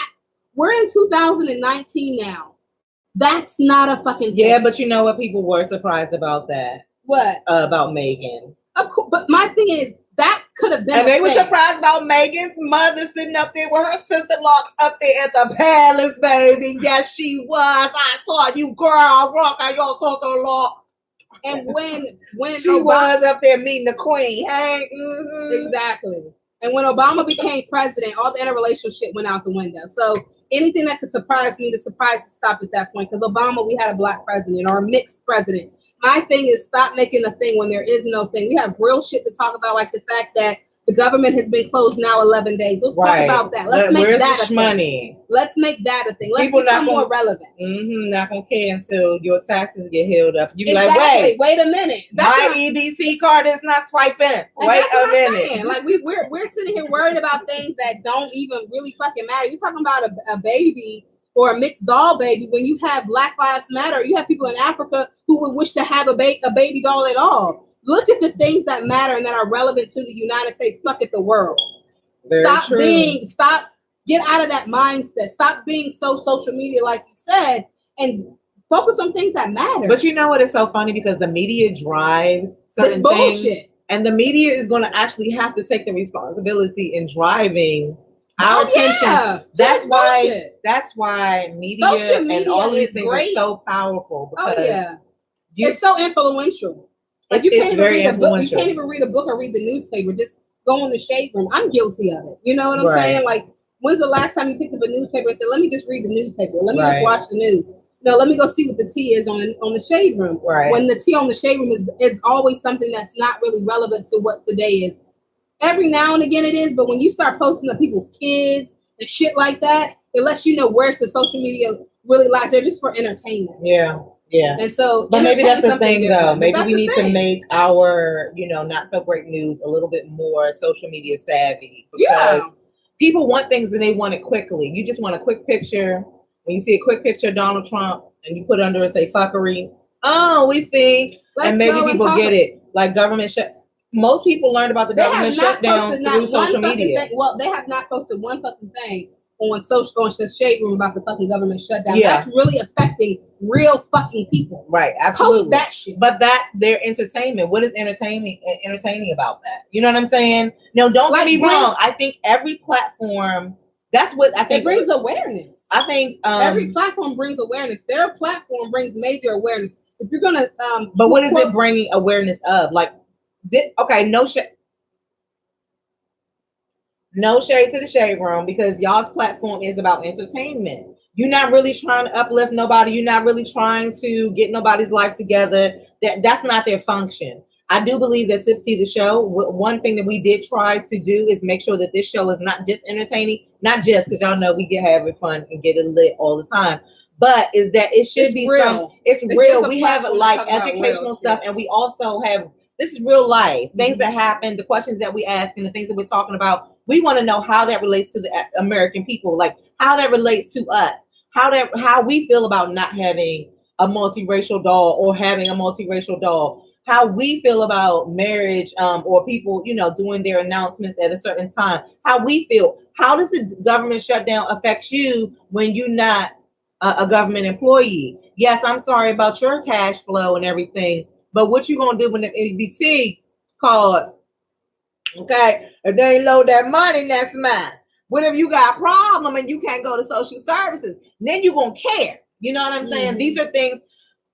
we're in 2019 now. That's not a fucking thing. Yeah, but you know what? People were surprised about that. What? About Meghan. Of course, but my thing is, that could have been. And they were surprised about Meghan's mother sitting up there with her sister-in-law up there at the palace, baby. Yes, she was. I saw you, girl. Rocking your sister-in-law. And when she was up there meeting the queen, hey, exactly. And when Obama became president, all the interracial shit went out the window. So anything that could surprise me, the surprise stopped at that point. Because Obama, we had a black president or a mixed president. My thing is, stop making a thing when there is no thing. We have real shit to talk about, like the fact that the government has been closed now 11 days. Let's talk about that. Let's make that a thing. Let's make that a thing. Let's become more relevant. Not gonna care until your taxes get held up. You be exactly. like, wait a minute. My EBT card is not swiping. Wait a minute. Like we're sitting here worried about things that don't even really fucking matter. You're talking about a baby or a mixed doll baby when you have Black Lives Matter. You have people in Africa who would wish to have a baby doll at all. Look at the things that matter and that are relevant to the United States. Fuck it, the world. Stop, get out of that mindset. Stop being so social media, like you said, and focus on things that matter. But you know what is so funny? Because the media drives certain things. And the media is going to actually have to take the responsibility in driving our attention. Yeah. That's why media and all of these things are so powerful. Because it's so influential. Like you can't even read a book or read the newspaper. Just go in the shade room. I'm guilty of it. You know what I'm saying? Like, when's the last time you picked up a newspaper and said, "Let me just read the newspaper. Let me just watch the news." No, let me go see what the tea is on the shade room. Right. When the tea on the shade room is always something that's not really relevant to what today is. Every now and again it is, but when you start posting to people's kids and shit like that, it lets you know where's the social media really lies. They're just for entertainment. Yeah. Yeah. And so, but maybe that's the thing though. Maybe we need to make our, not so great news a little bit more social media savvy, because people want things and they want it quickly. You just want a quick picture. When you see a quick picture of Donald Trump and you put under it, say fuckery. Oh, we see. And maybe people get it. Like government shut. Most people learned about the government shutdown through social media. Well, they have not posted one fucking thing on the shade room about the fucking government shutdown. Yeah. That's really affecting real fucking people. Right, absolutely. Post that shit. But that's their entertainment. What is entertaining about that? You know what I'm saying? No, don't get me wrong. I think every platform, that's what I think. It brings awareness. I think every platform brings awareness. Their platform brings major awareness. If you're gonna but what is it bringing awareness of? Like, no shade to the shade room, because y'all's platform is about entertainment. You're not really trying to uplift nobody. You're not really trying to get nobody's life together. That's not their function. I do believe that SipsTea the Show, one thing that we did try to do is make sure that this show is not just entertaining, not just because y'all know we get having fun and get it lit all the time, but is that it should be real. It's real. We have like educational stuff, and we also have, this is real life, things that happen, the questions that we ask, and the things that we're talking about. We want to know how that relates to the American people, like how that relates to us, how we feel about not having a multiracial doll or having a multiracial doll, how we feel about marriage, or people, doing their announcements at a certain time, how we feel. How does the government shutdown affect you when you're not a government employee? Yes, I'm sorry about your cash flow and everything, but what you gonna do when the EBT calls? Okay, if they ain't load that money next month, what if you got a problem and you can't go to social services? Then you gonna care. You know what I'm saying? Mm-hmm. These are things,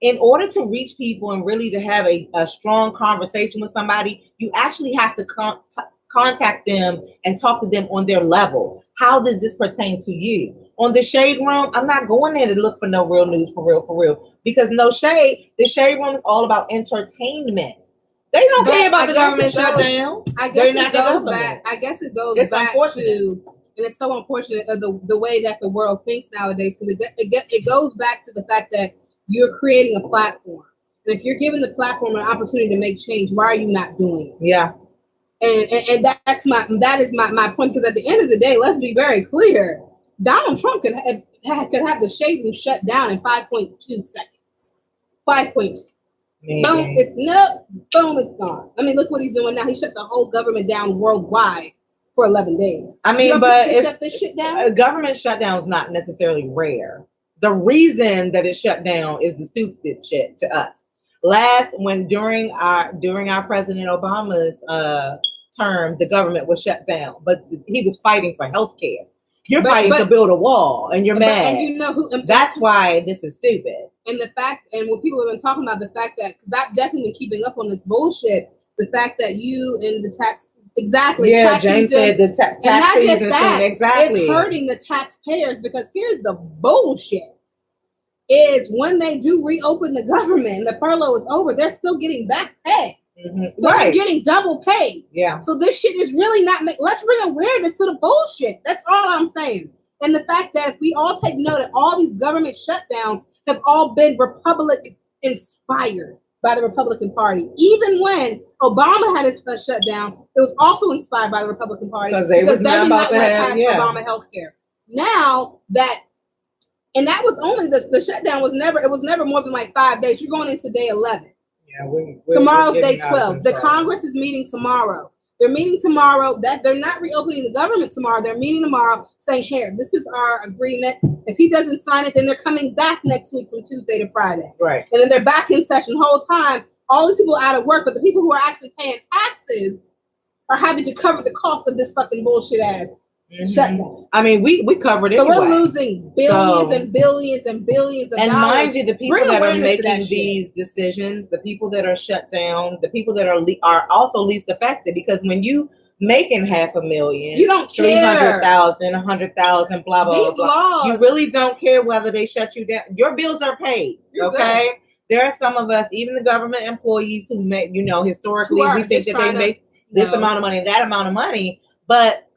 in order to reach people and really to have a strong conversation with somebody, you actually have to contact them and talk to them on their level. How does this pertain to you? On the shade room, I'm not going there to look for no real news for real. Because no shade, the shade room is all about entertainment. They don't care about the government shutdown. I guess it goes back. I guess it goes back to, and it's so unfortunate the way that the world thinks nowadays, because it goes back to the fact that you're creating a platform. And if you're giving the platform an opportunity to make change, why are you not doing it? Yeah. And that is my point, because at the end of the day, let's be very clear. Donald Trump could have the shade room shut down in 5.2 seconds. 5.2. Boom, it's gone. I mean, look what he's doing now. He shut the whole government down worldwide for 11 days. I mean, but shut this shit down? A government shutdown is not necessarily rare. The reason that it shut down is the stupid shit to us. During our President Obama's term, the government was shut down, but he was fighting for health care. You're fighting to build a wall, and you're mad. And you know who? That's why this is stupid. And the fact, and what people have been talking about, the fact that, because I've definitely been keeping up on this bullshit, the fact that you and the tax, exactly. Yeah, James said the tax season, exactly. It's hurting the taxpayers, because here's the bullshit. Is when they do reopen the government and the furlough is over, they're still getting back pay. Mm-hmm. So they're getting double pay. Yeah. So this shit is really not. Let's bring awareness to the bullshit. That's all I'm saying. And the fact that if we all take note that all these government shutdowns have all been Republican inspired by the Republican Party. Even when Obama had his shutdown, it was also inspired by the Republican Party because they did not pass Obama health care. Now that. And that was only the shutdown was never more than like 5 days. You're going into day 11. Yeah, we're tomorrow's day 12. The Congress is meeting tomorrow. They're meeting tomorrow. That they're not reopening the government tomorrow. They're meeting tomorrow, saying, "Here, this is our agreement. If he doesn't sign it, then they're coming back next week from Tuesday to Friday." Right. And then they're back in session the whole time. All these people are out of work, but the people who are actually paying taxes are having to cover the cost of this fucking bullshit ass. Shutdown. I mean, we covered it. So we're losing billions and billions and billions of dollars. And mind you, the people that are making these decisions, the people that are shut down, the people that are also least affected, because when you making $500,000, you don't care. 300,000, 100,000, blah blah these blah. Laws, you really don't care whether they shut you down. Your bills are paid. Okay. Good. There are some of us, even the government employees, who make, historically, we think that they make this amount of money and that amount of money, but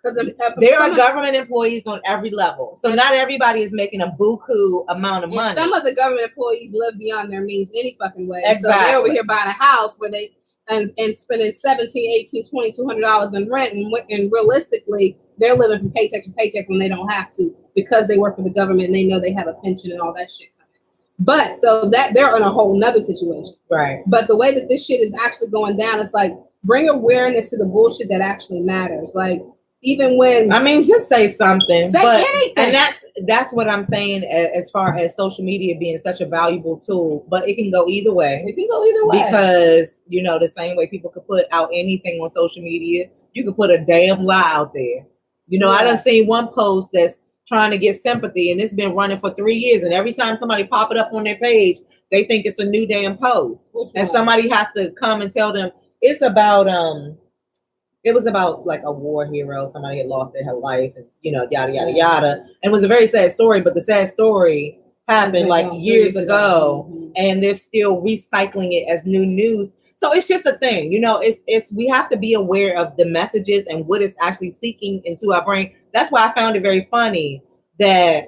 there are government employees on every level. So not everybody is making a buku amount of money. Some of the government employees live beyond their means any fucking way. Exactly. So they're over here buying a house where they and spending $1,700, $1,800, $200, $200 in rent. And realistically, they're living from paycheck to paycheck when they don't have to, because they work for the government and they know they have a pension and all that shit coming. But so that they're in a whole nother situation. Right. But the way that this shit is actually going down, it's like, bring awareness to the bullshit that actually matters. Like, even when just say something. Say anything. And that's what I'm saying as far as social media being such a valuable tool. But it can go either way. It can go either way. Because, the same way people could put out anything on social media, you could put a damn lie out there. I done seen one post that's trying to get sympathy, and it's been running for 3 years. And every time somebody pop it up on their page, they think it's a new damn post. And somebody has to come and tell them it's about it was about like a war hero. Somebody had lost their life, and yada yada yada. And it was a very sad story, but the sad story happened like years ago, and they're still recycling it as new news. So it's just a thing, it's we have to be aware of the messages and what it's actually seeking into our brain. That's why I found it very funny that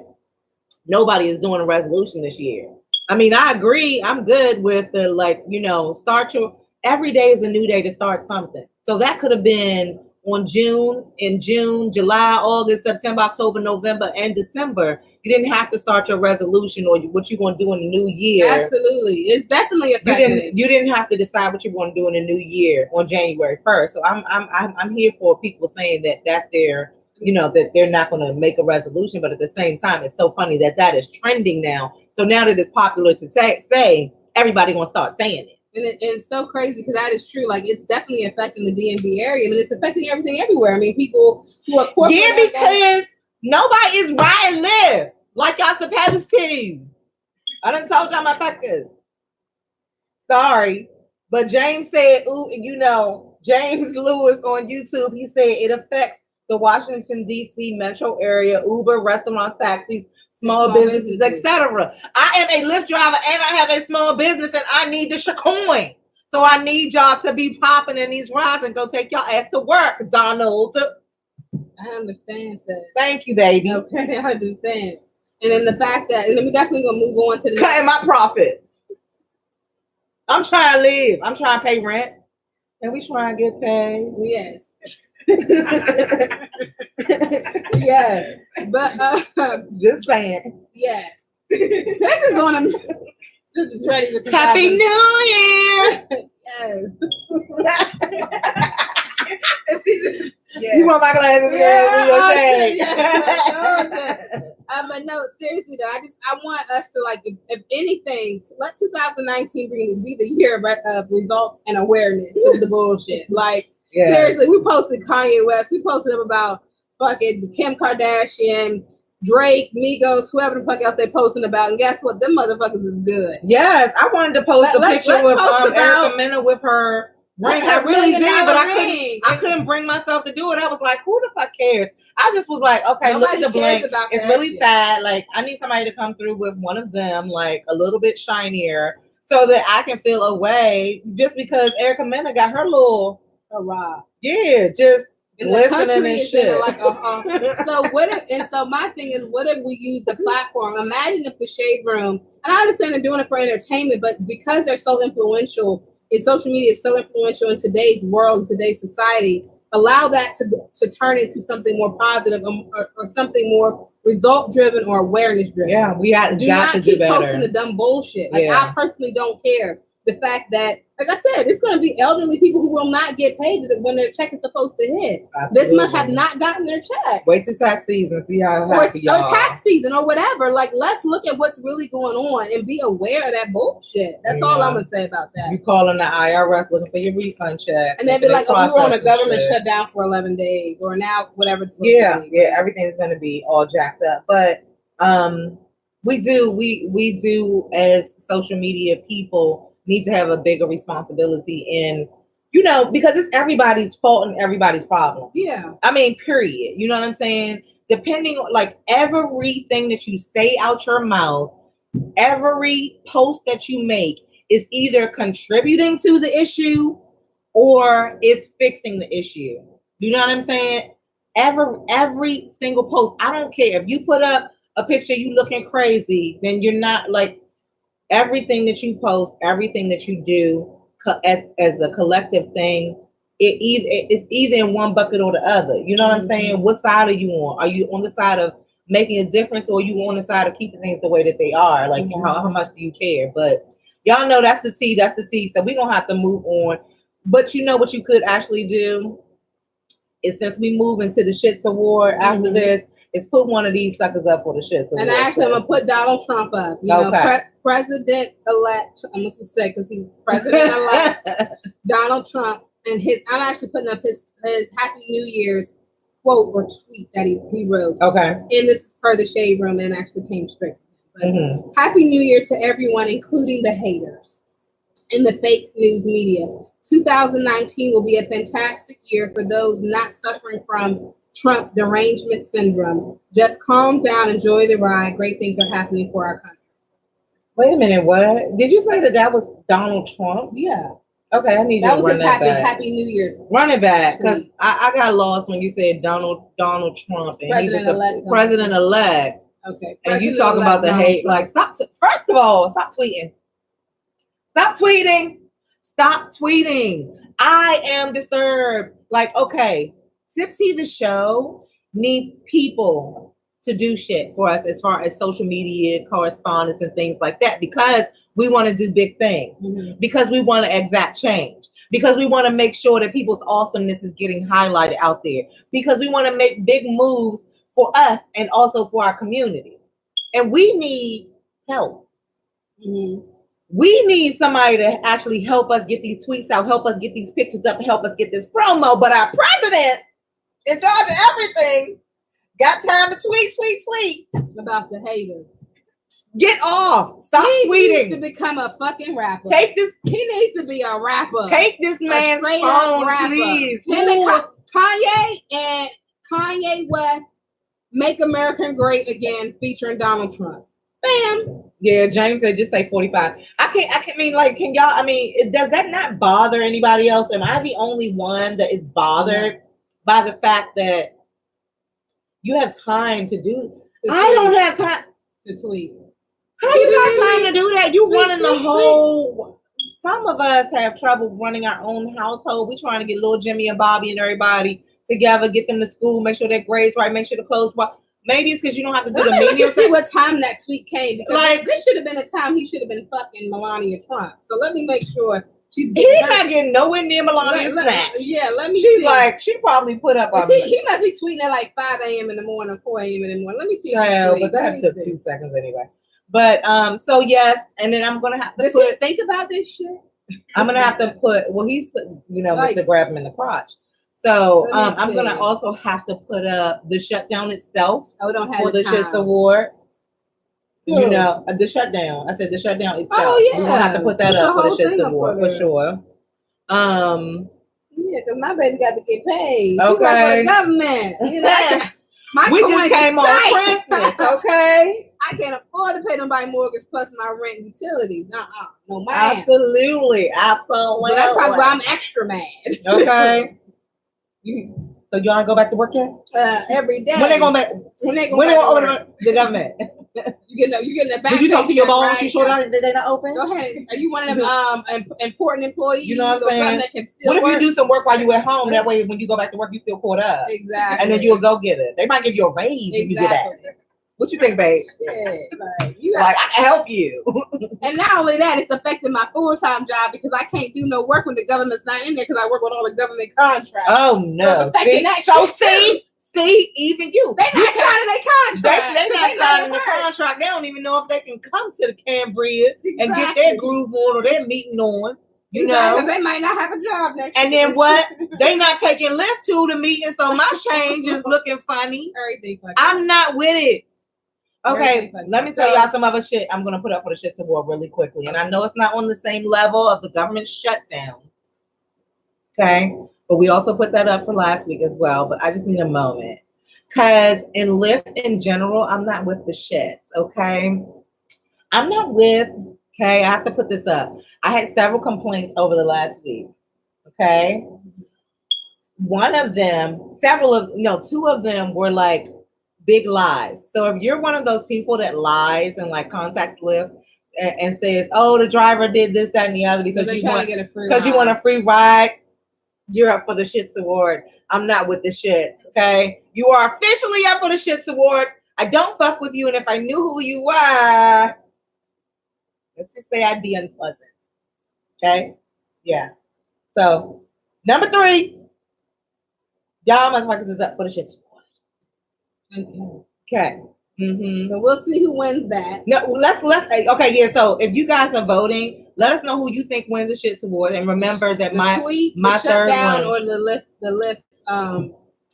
nobody is doing a resolution this year. I mean, I agree. I'm good with the start your. Every day is a new day to start something. So that could have been in June, July, August, September, October, November, and December. You didn't have to start your resolution or what you're going to do in the new year. Absolutely. It's definitely affecting. You didn't have to decide what you're going to do in the new year on January 1st. So I'm here for people saying that that's their, that they're not going to make a resolution. But at the same time, it's so funny that is trending now. So now that it's popular to say, everybody going to start saying it. And it's so crazy because that is true. Like, it's definitely affecting the DMV area. I mean, it's affecting everything everywhere. I mean, people who are corporate. Yeah, because nobody is riding live like y'all supposed to. I done told y'all my fuckers. Sorry. But James said, ooh, James Lewis on YouTube, he said it affects the Washington, D.C. metro area, Uber, restaurants, taxis, small businesses, etc. I am a Lyft driver and I have a small business and I need the shacoin. So I need y'all to be popping in these rides and go take your ass to work, Donald. I understand, sis. Thank you, baby. Okay, I understand. And then the fact that, and then we definitely gonna move on to the cutting my profit. I'm trying to live. I'm trying to pay rent. And we trying to get paid. Yes. Yeah. But just saying. Yes. This is on them. This is ready for Happy New Year. Yes. And she just, you want my glasses? But no, seriously though, I want us to, like, if anything, to let 2019 be the year of results and awareness of the bullshit. Like, seriously, we posted Kanye West, we posted him about fucking Kim Kardashian, Drake, Migos, whoever the fuck else they posting about, and guess what? Them motherfuckers is good. Yes, I wanted to post a picture with Erica Mena with her ring. I really did, but I couldn't bring myself to do it. I was like, who the fuck cares? I just was like, okay, look at the blank. It's really sad. Like, I need somebody to come through with one of them, like a little bit shinier, so that I can feel a way. Just because Erica Mena got her little hurrah. Yeah, just and the country is shit. Like so what if, and so my thing is, what if we use the platform? Imagine if the Shade Room, and I understand they're doing it for entertainment, but because they're so influential, and social media is so influential in today's world, today's society, allow that to turn into something more positive or something more result driven or awareness driven. Yeah, we got to do better. Do not keep posting the dumb bullshit. Like, I personally don't care. The fact that, like I said, it's going to be elderly people who will not get paid when their check is supposed to hit. Absolutely. This month have not gotten their check. Wait till tax season, see how happy y'all or tax season or whatever. Like, let's look at what's really going on and be aware of that bullshit. That's all I'm going to say about that. You calling the IRS looking for your refund check. And they'd be like, oh, we were on a government shutdown for 11 days or now whatever. Yeah, everything's going to be all jacked up. But we do as social media people need to have a bigger responsibility in, because it's everybody's fault and everybody's problem. Yeah. I mean, period. You know what I'm saying? Depending on, like, everything that you say out your mouth, every post that you make is either contributing to the issue or is fixing the issue. You know what I'm saying? Every single post, I don't care. If you put up a picture you looking crazy, then you're not, like, everything that you post, everything that you do as a collective thing, it's either in one bucket or the other. You know what I'm saying? What side are you on? Are you on the side of making a difference, or are you on the side of keeping things the way that they are? Like, how much do you care? But y'all know that's the tea. That's the tea. So we're going to have to move on. But you know what you could actually do is, since we move into the Shits Award after this, is put one of these suckers up for the Shits Award. And actually, I'm going to put Donald Trump up. You know, President-elect, I'm going to say, because he's President-elect Donald Trump. And I'm actually putting up his Happy New Year's quote or tweet that he wrote. Okay. And this is per the Shade Room and actually came straight. But Happy New Year to everyone, including the haters and the fake news media. 2019 will be a fantastic year for those not suffering from Trump derangement syndrome. Just calm down, enjoy the ride. Great things are happening for our country. Wait a minute, what? Did you say that was Donald Trump? Yeah. Okay, I need you to run that back. That was his Happy New Year. Run it back, because I got lost when you said Donald Trump and President-elect. President-elect. Okay. And you talking about the hate. Trump. Like, first of all, stop tweeting. Stop tweeting. Stop tweeting. I am disturbed. Like, okay, SipsTea the Show needs people to do shit for us as far as social media, correspondence, and things like that, because we want to do big things, because we want to exact change, because we want to make sure that people's awesomeness is getting highlighted out there, because we want to make big moves for us and also for our community. And we need help. We need somebody to actually help us get these tweets out, help us get these pictures up, help us get this promo. But our president, in charge of everything, got time to tweet about the haters. Get off. Stop he tweeting. needs to become a fucking rapper. Take this. He needs to be a rapper. Take this man's phone, please. Him and Kanye West, Make America Great Again, featuring Donald Trump. Bam. Yeah, James said just say 45. I can't mean, like, can y'all, I mean, does that not bother anybody else? Am I the only one that is bothered by the fact that you have time to do? I don't have time to tweet. How you got time to do that? You running the whole. Some of us have trouble running our own household. We trying to get little Jimmy and Bobby and everybody together, get them to school, make sure their grades right, make sure the clothes right. Maybe it's because you don't have to do the media. See what time that tweet came, because like this should have been a time he should have been fucking Melania Trump. So let me make sure he's not getting nowhere near Melania's snatch. Yeah, let me. She's see. Like she probably put up. He must be tweeting at like 5 a.m. in the morning, 4 a.m. in the morning. Let me see. But that took 2 seconds anyway. But so yes, and then I'm gonna have to think about this shit. I'm gonna have to put. Well, he's like, Mr. Grab him in the crotch. So I'm gonna also have to put up the shutdown itself for the Shits Award. Ooh. You know, the shutdown. I said the shutdown itself. Oh yeah, we're gonna have to put that up for the Shits Award for sure. Yeah, because my baby got to get paid. Okay, for the government. You know, we just came on Christmas. Okay, I can't afford to pay nobody mortgage plus my rent and utilities. No, man. Absolutely. So that's probably why I'm extra mad. Okay. So you want to go back to work yet? Every day. When they going back? When they going open the government? You getting the back. Did you talk to your boss? Right? You sure that they not open? Go ahead. Are you one of them important employees? You know what I'm saying? That can still what if you do some work while you at home? That way, when you go back to work, you feel caught up. Exactly. And then you'll go get it. They might give you a raise if you do that. What you think, babe? Yeah, I can help you. And not only that, it's affecting my full-time job because I can't do no work when the government's not in there because I work with all the government contracts. Oh no! See, even you. They're not signing their contract. They're not signing the contract. They don't even know if they can come to the Cambria and get their groove on or their meeting on. You know, because they might not have a job next and year. then what? They not taking Lyft to the meeting, so my change is looking funny. Everything funny. I'm not with it. Okay, let me tell y'all some other shit I'm going to put up for the Shits Award really quickly. And I know it's not on the same level of the government shutdown. Okay, but we also put that up for last week as well. But I just need a moment. Because in Lyft in general, I'm not with the shits, okay? I'm not with, okay, I have to put this up. I had several complaints over the last week, okay? One of them, two of them were like, big lies. So if you're one of those people that lies and like contacts Lyft and says, "Oh, the driver did this, that, and the other because you want a free ride," you're up for the Shits Award. I'm not with the shits. Okay, you are officially up for the Shits Award. I don't fuck with you, and if I knew who you were, let's just say I'd be unpleasant. Okay, yeah. So number 3, y'all motherfuckers is up for the Shits Award. Okay. Mm-hmm. So we'll see who wins that. No, let's okay, yeah. So if you guys are voting, let us know who you think wins the Shits Award. And remember that my third one or the Lyft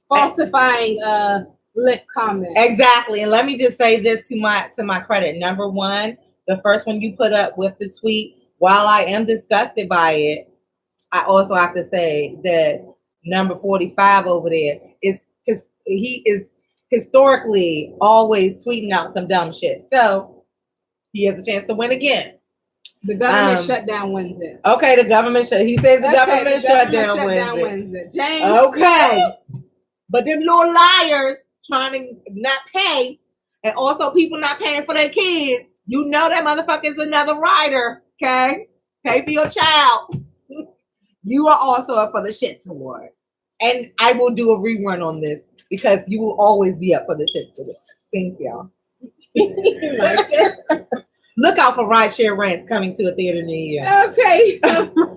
falsifying Lyft comment. Exactly. And let me just say this to my credit. Number 1, the first one you put up with the tweet, while I am disgusted by it, I also have to say that number 45 over there he is historically always tweeting out some dumb shit. So he has a chance to win again. The government shutdown wins it. Okay, the government he says the government shutdown wins it. James. Okay. But them little liars trying to not pay and also people not paying for their kids. You know that motherfucker's another rider. Okay? Pay for your child. You are also up for the Shits Award. And I will do a rerun on this because you will always be up for the Shits Award. Thank y'all. Look out for rideshare rants coming to a theater near you. Okay.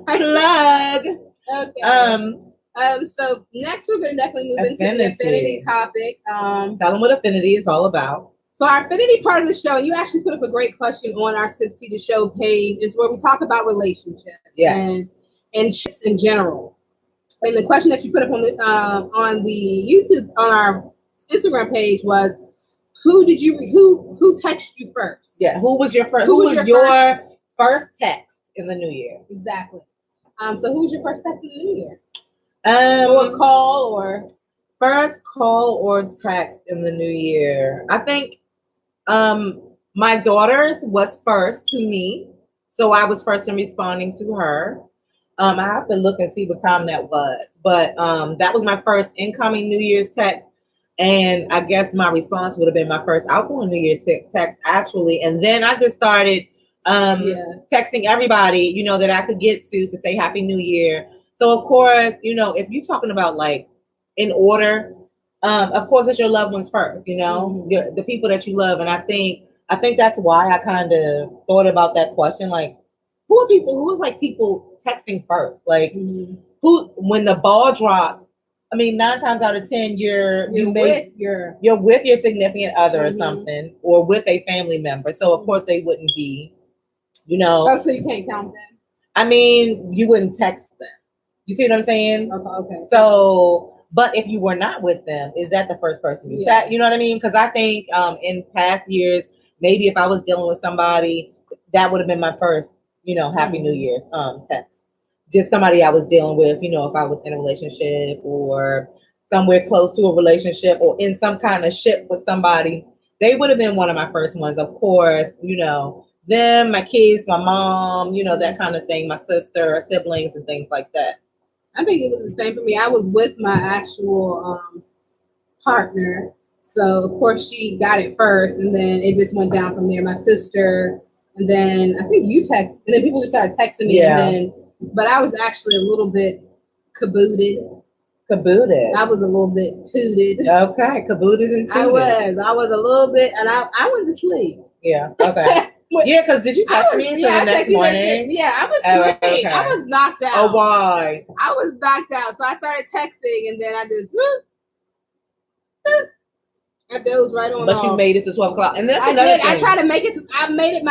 Plug. Okay. So next we're gonna definitely move into the affinity topic. Tell them what affinity is all about. So our affinity part of the show, you actually put up a great question on our SipsTea the Show page, is where we talk about relationships and ships in general. And the question that you put up on the YouTube, on our Instagram page was, who texted you first? Yeah, who was your first? Who was your first text in the new year? Exactly. So who was your first text in the new year? Or call or first call or text in the new year. I think my daughter's was first to me, so I was first in responding to her. I have to look and see what time that was, but that was my first incoming New Year's text. And I guess my response would have been my first outgoing New Year's text, actually. And then I just started texting everybody, that I could get to say Happy New Year. So, of course, if you're talking about like in order, of course, it's your loved ones first, the people that you love. And I think that's why I kind of thought about that question. Like, who are people texting first? Like, who, when the ball drops, I mean, 9 times out of 10, you're with your significant other or something, or with a family member. So of course they wouldn't be, Oh, so you can't count them? I mean, you wouldn't text them. You see what I'm saying? Okay. So, but if you were not with them, is that the first person you text? You know what I mean? Because I think in past years, maybe if I was dealing with somebody, that would have been my first, Happy New Year's text. Just somebody I was dealing with, if I was in a relationship or somewhere close to a relationship or in some kind of ship with somebody, they would have been one of my first ones. Of course, them, my kids, my mom, that kind of thing, my sister, siblings, and things like that. I think it was the same for me. I was with my actual partner. So, of course, she got it first, and then it just went down from there. My sister, and then I think you texted, and then people just started texting me, and then. But I was actually a little bit cabooted. I was a little bit tooted. Okay, cabooted and tooted. I was a little bit, and I went to sleep. Yeah, okay. Yeah, because did you text me until the next morning? I was sleeping. Okay. I was knocked out. Oh, why? I was knocked out. So I started texting, and then I just, I dozed right on But off. you made it to 12 o'clock. And that's I another did. thing. I tried to make it to, I made it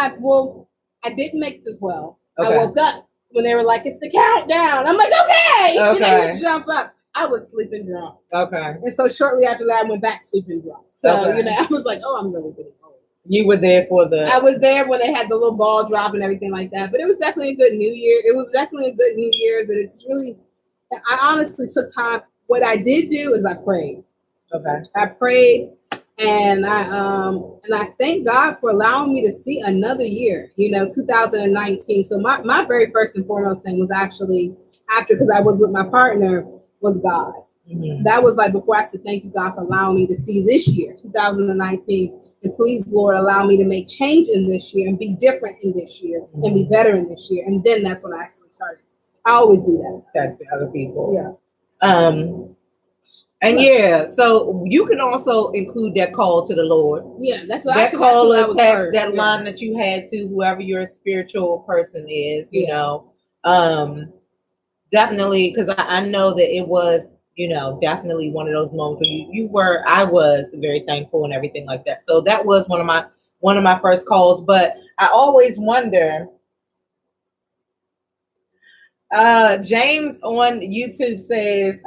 I didn't make it to 12. Okay. I woke up when they were like, it's the countdown. I'm like, okay. You jump up. I was sleeping drunk. Okay. And so shortly after that, I went back sleeping drunk. So, I was like, oh, I'm really getting old. You were there for I was there when they had the little ball drop and everything like that. But it was definitely a good New Year. It was definitely a good New Year's. And it's really, I honestly took time. What I did do is I prayed. Okay. I prayed. And I thank God for allowing me to see another year, 2019. So my very first and foremost thing was actually because I was with my partner, was God. Mm-hmm. That was like before I said, thank you, God, for allowing me to see this year, 2019. And please, Lord, allow me to make change in this year and be different in this year and be better in this year. And then that's when I actually started. I always do that. Text the other people. Yeah. And so you can also include that call to the Lord. Yeah, that's what that call or text, that line that you had to whoever your spiritual person is, you know. Definitely, because I know that it was, definitely one of those moments where I was very thankful and everything like that. So that was one of my first calls. But I always wonder. James on YouTube says,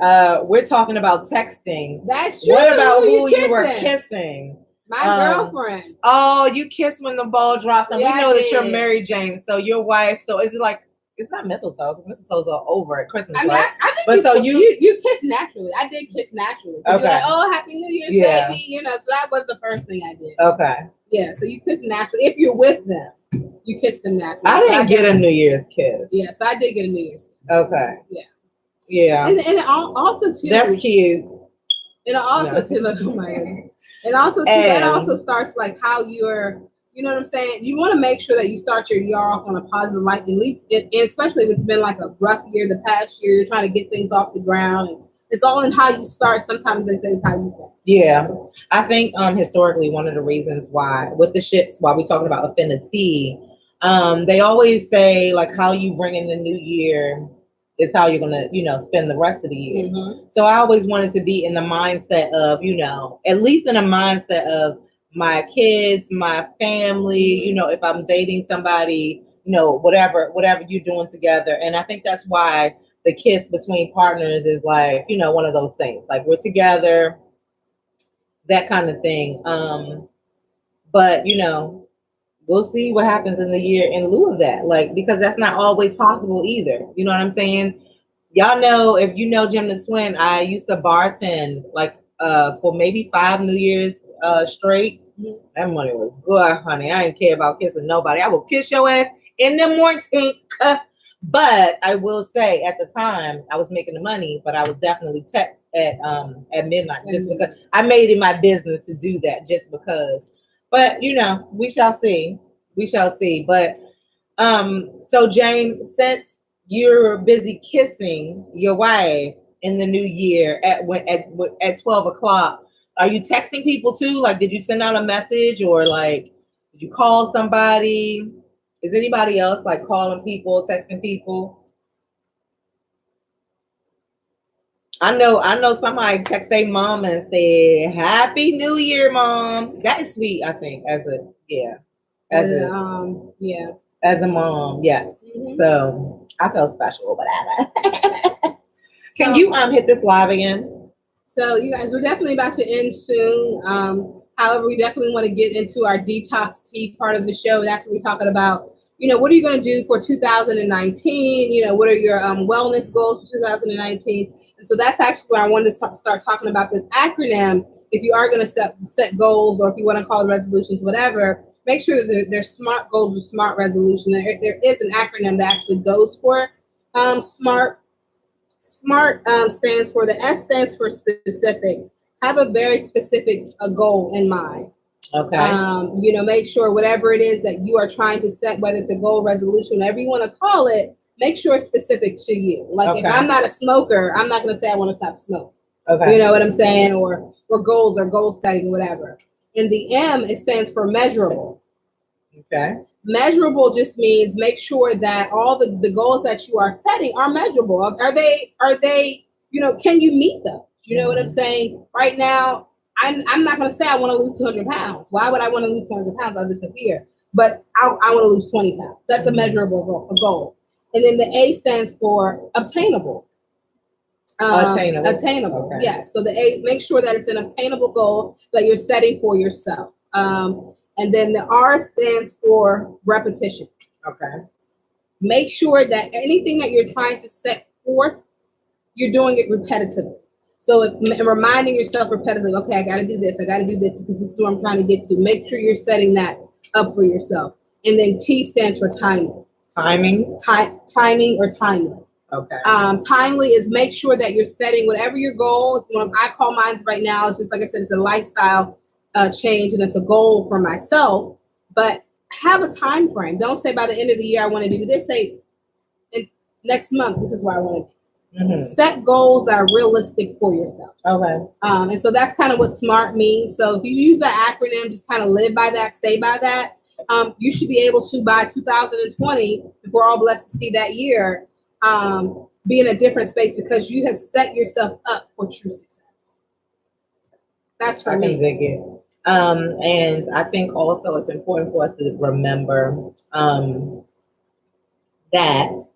we're talking about texting. That's true. What about who you were kissing? My girlfriend. Oh, you kissed when the ball drops. And we know that you're married, James. So your wife, so is it like, it's not mistletoe. Mistletoes are over at Christmas, right? I think you kiss naturally. I did kiss naturally. Okay. You're like, oh, Happy New Year's, baby. So that was the first thing I did. Okay. Yeah, so you kiss naturally. If you're with them. You kissed them naturally. I didn't get a New Year's kiss. Yes, I did get a New Year's kiss. Okay. Yeah. Yeah. And also too. That's cute. And also too. Oh my goodness. And also too. That also starts like how you're. You know what I'm saying? You want to make sure that you start your year off on a positive light, at least, and especially if it's been like a rough year. The past year, you're trying to get things off the ground. And it's all in how you start. Sometimes they say it's how you go. Yeah, I think historically one of the reasons why with the ships, while we're talking about affinity, they always say like how you bring in the new year is how you're gonna, spend the rest of the year. Mm-hmm. So I always wanted to be in the mindset of, at least in a mindset of my kids, my family, if I'm dating somebody, whatever you're doing together. And I think that's why the kiss between partners is like, one of those things, like we're together, that kind of thing. But we'll see what happens in the year in lieu of that. Like, because that's not always possible either. You know what I'm saying? Y'all know, if you know GemDTwin, I used to bartend like for maybe 5 New Year's straight. That money was good, honey. I didn't care about kissing nobody. I will kiss your ass in the morning. But I will say, at the time, I was making the money, but I would definitely text at midnight, just because I made it my business to do that, just because. But we shall see. We shall see. But so James, since you're busy kissing your wife in the new year at 12 o'clock, are you texting people too? Like, did you send out a message, or like, did you call somebody? Is anybody else like calling people, texting people? I know somebody text their mom and said, "Happy New Year, Mom." That is sweet, I think, as a mom, yes. Mm-hmm. So I felt special about that. Can you hit this live again? So you guys, we're definitely about to end soon. However, we definitely want to get into our detox tea part of the show. That's what we're talking about. What are you going to do for 2019? What are your wellness goals for 2019? And so that's actually where I wanted to start talking about this acronym. If you are going to set goals, or if you want to call it resolutions, whatever, make sure that they're SMART goals or SMART resolution. There is an acronym that actually goes for SMART. SMART stands for, the S stands for specific. Have a very specific goal in mind. Okay. Make sure whatever it is that you are trying to set, whether it's a goal, resolution, whatever you want to call it, make sure it's specific to you. Like, if I'm not a smoker, I'm not going to say I want to stop smoking. Okay. You know what I'm saying? Or goals, or goal setting, whatever. In the M, it stands for measurable. Okay. Measurable just means make sure that all the goals that you are setting are measurable. Are they, can you meet them? You know what I'm saying? Right now, I'm not going to say I want to lose 200 pounds. Why would I want to lose 200 pounds? I'll disappear. But I want to lose 20 pounds. That's a measurable goal. And then the A stands for obtainable. Attainable. Okay. Yeah. So the A, make sure that it's an obtainable goal that you're setting for yourself. And then the R stands for repetition. Okay. Make sure that anything that you're trying to set forth, you're doing it repetitively. So reminding yourself repetitively, okay, I got to do this because this is what I'm trying to get to. Make sure you're setting that up for yourself. And then T stands for timely. Timing or timely. Okay. Timely is make sure that you're setting whatever your goal. I call mine right now, it's just like I said, it's a lifestyle change, and it's a goal for myself. But have a time frame. Don't say by the end of the year I want to do this. Say next month this is where I want to be. Mm-hmm. Set goals that are realistic for yourself. Okay. And so that's kind of what SMART means. So if you use the acronym, just kind of live by that, stay by that. You should be able to, by 2020, if we're all blessed to see that year, be in a different space because you have set yourself up for true success. That's for me. Dig it. And I think also it's important for us to remember that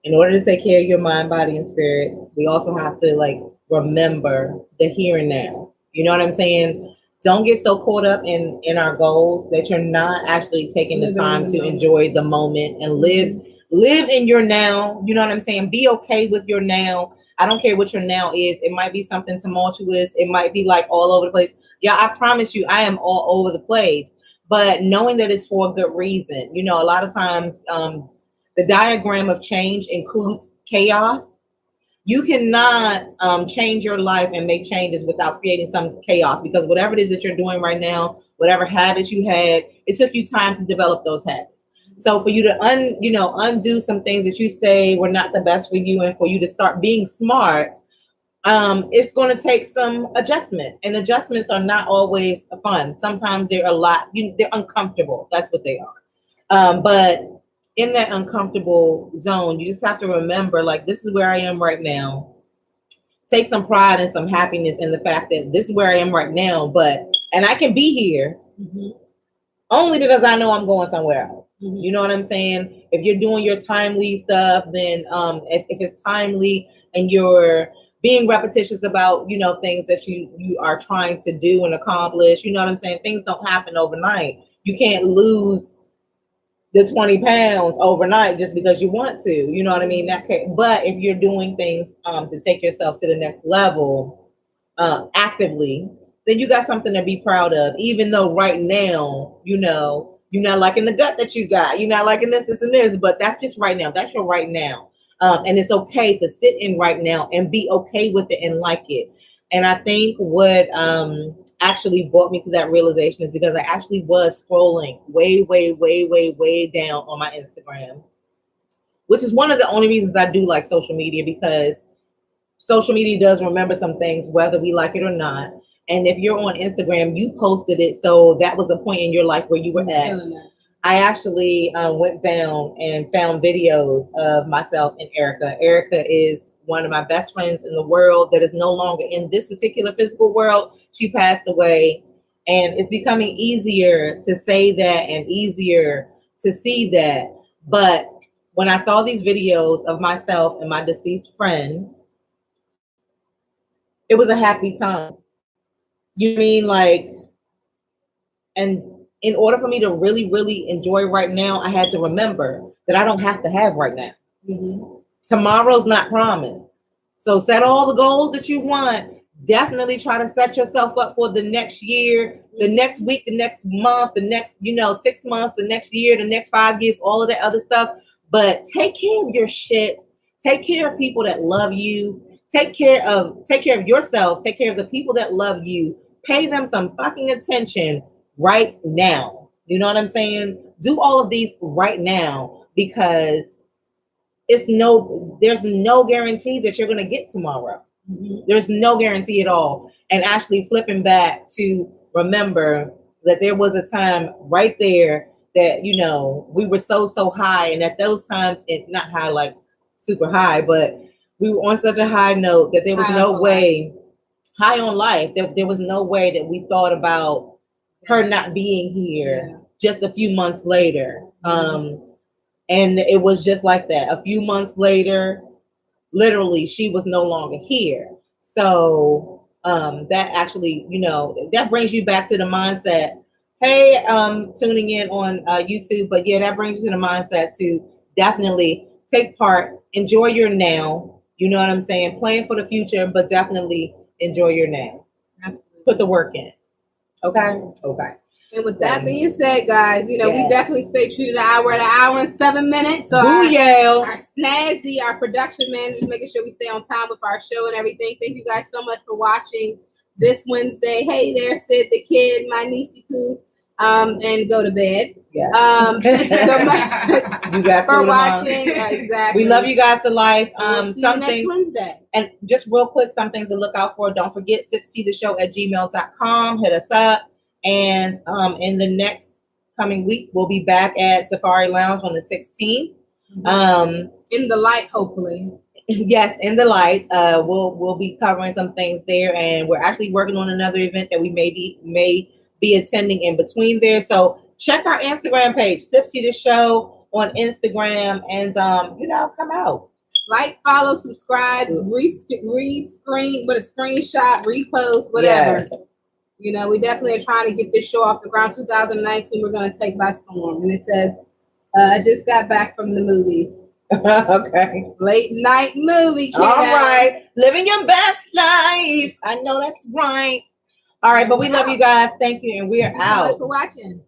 in order to take care of your mind, body, and spirit, we also have to remember the here and now. You know what I'm saying? Don't get so caught up in our goals that you're not actually taking the time to enjoy the moment and live in your now. You know what I'm saying? Be okay with your now. I don't care what your now is. It might be something tumultuous. It might be all over the place. Yeah, I promise you, I am all over the place. But knowing that it's for a good reason. A lot of times the diagram of change includes chaos. You cannot change your life and make changes without creating some chaos, because whatever it is that you're doing right now, whatever habits you had, it took you time to develop those habits. So for you to undo some things that you say were not the best for you, and for you to start being smart, it's going to take some adjustment, and adjustments are not always fun. Sometimes they're they're uncomfortable. That's what they are. But in that uncomfortable zone, you just have to remember, this is where I am right now. Take some pride and some happiness in the fact that this is where I am right now, and I can be here only because I know I'm going somewhere else. Mm-hmm. You know what I'm saying? If you're doing your timely stuff, then if it's timely and you're being repetitious about, you know, things that you are trying to do and accomplish. You know what I'm saying? Things don't happen overnight. You can't lose the 20 pounds overnight just because you want to. You know what I mean? But if you're doing things to take yourself to the next level actively, then you got something to be proud of. Even though right now, you know, you're not liking the gut that you got. You're not liking this, and this, but that's just right now. That's your right now. And it's okay to sit in right now and be okay with it and like it. And I think what actually brought me to that realization is because I actually was scrolling way down on my Instagram, which is one of the only reasons I do like social media, because social media does remember some things, whether we like it or not. And if you're on Instagram, you posted it. So that was a point in your life where you were at. I actually went down and found videos of myself and Erica. Erica is one of my best friends in the world that is no longer in this particular physical world. She passed away, and it's becoming easier to say that and easier to see that. But when I saw these videos of myself and my deceased friend, it was a happy time. You mean like, and in order for me to really enjoy right now, I had to remember that I don't have to have right now. Mm-hmm. Tomorrow's not promised. So set all the goals that you want. Definitely try to set yourself up for the next year, the next week, the next month, the next, 6 months, the next year, the next 5 years, all of that other stuff. But take care of your shit. Take care of people that love you. Take care of yourself. Take care of the people that love you. Pay them some fucking attention right now. You know what I'm saying? Do all of these right now, because there's no guarantee that you're going to get tomorrow. Mm-hmm. There's no guarantee at all. And actually flipping back to remember that there was a time right there that, we were so high. And at those times, not high, like super high, but we were on such a high note that there was high on life. There was no way that we thought about her not being here just a few months later. And it was just like that. A few months later, literally, she was no longer here. So that actually, that brings you back to the mindset. Hey, tuning in on YouTube. But yeah, that brings you to the mindset to definitely take part, enjoy your now. You know what I'm saying? Plan for the future, but definitely enjoy your now. Put the work in. Okay. And with that being said, guys, we definitely stay true to the hour at an hour and 7 minutes. So our Snazzy, our production manager, making sure we stay on time with our show and everything. Thank you guys so much for watching this Wednesday. Hey there, Sid the Kid, my niecey poo, and go to bed. Yeah. You got for watching. Exactly. We love you guys to life. See you next Wednesday. And just real quick, some things to look out for. Don't forget SipsTea the Show at gmail.com. Hit us up. And in the next coming week, we'll be back at Safari Lounge on the 16th. In the light, hopefully. Yes, in the light. We'll be covering some things there, and we're actually working on another event that we may be attending in between there. So check our Instagram page, SipsTea the Show on Instagram, and come out. Like, follow, subscribe, screenshot, repost, whatever. Yes. We definitely are trying to get this show off the ground. 2019, we're going to take by storm. And it says, I just got back from the movies. Okay. Late night movie. All right. Living your best life. I know that's right. All right. But we love you guys. Thank you. And we're out. Thanks for watching.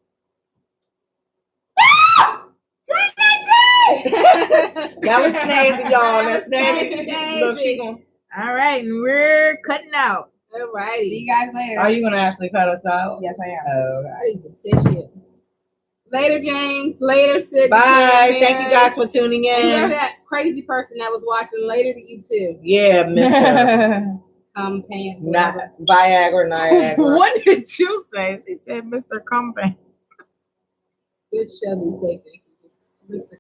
2019. That was Snazzy, y'all. That's Snazzy. Look, all right. And we're cutting out. All righty. See you guys later. Are you going to actually cut us out? Yes, I am. Oh, okay. Later, James. Later, Sid. Bye. Thank you guys for tuning in. And you're that crazy person that was watching. Later to you, too. Yeah, Mr. Cumpant. Not Niagara. What did you say? She said Mr. Cumpant. Good show. Say thank you. Mr.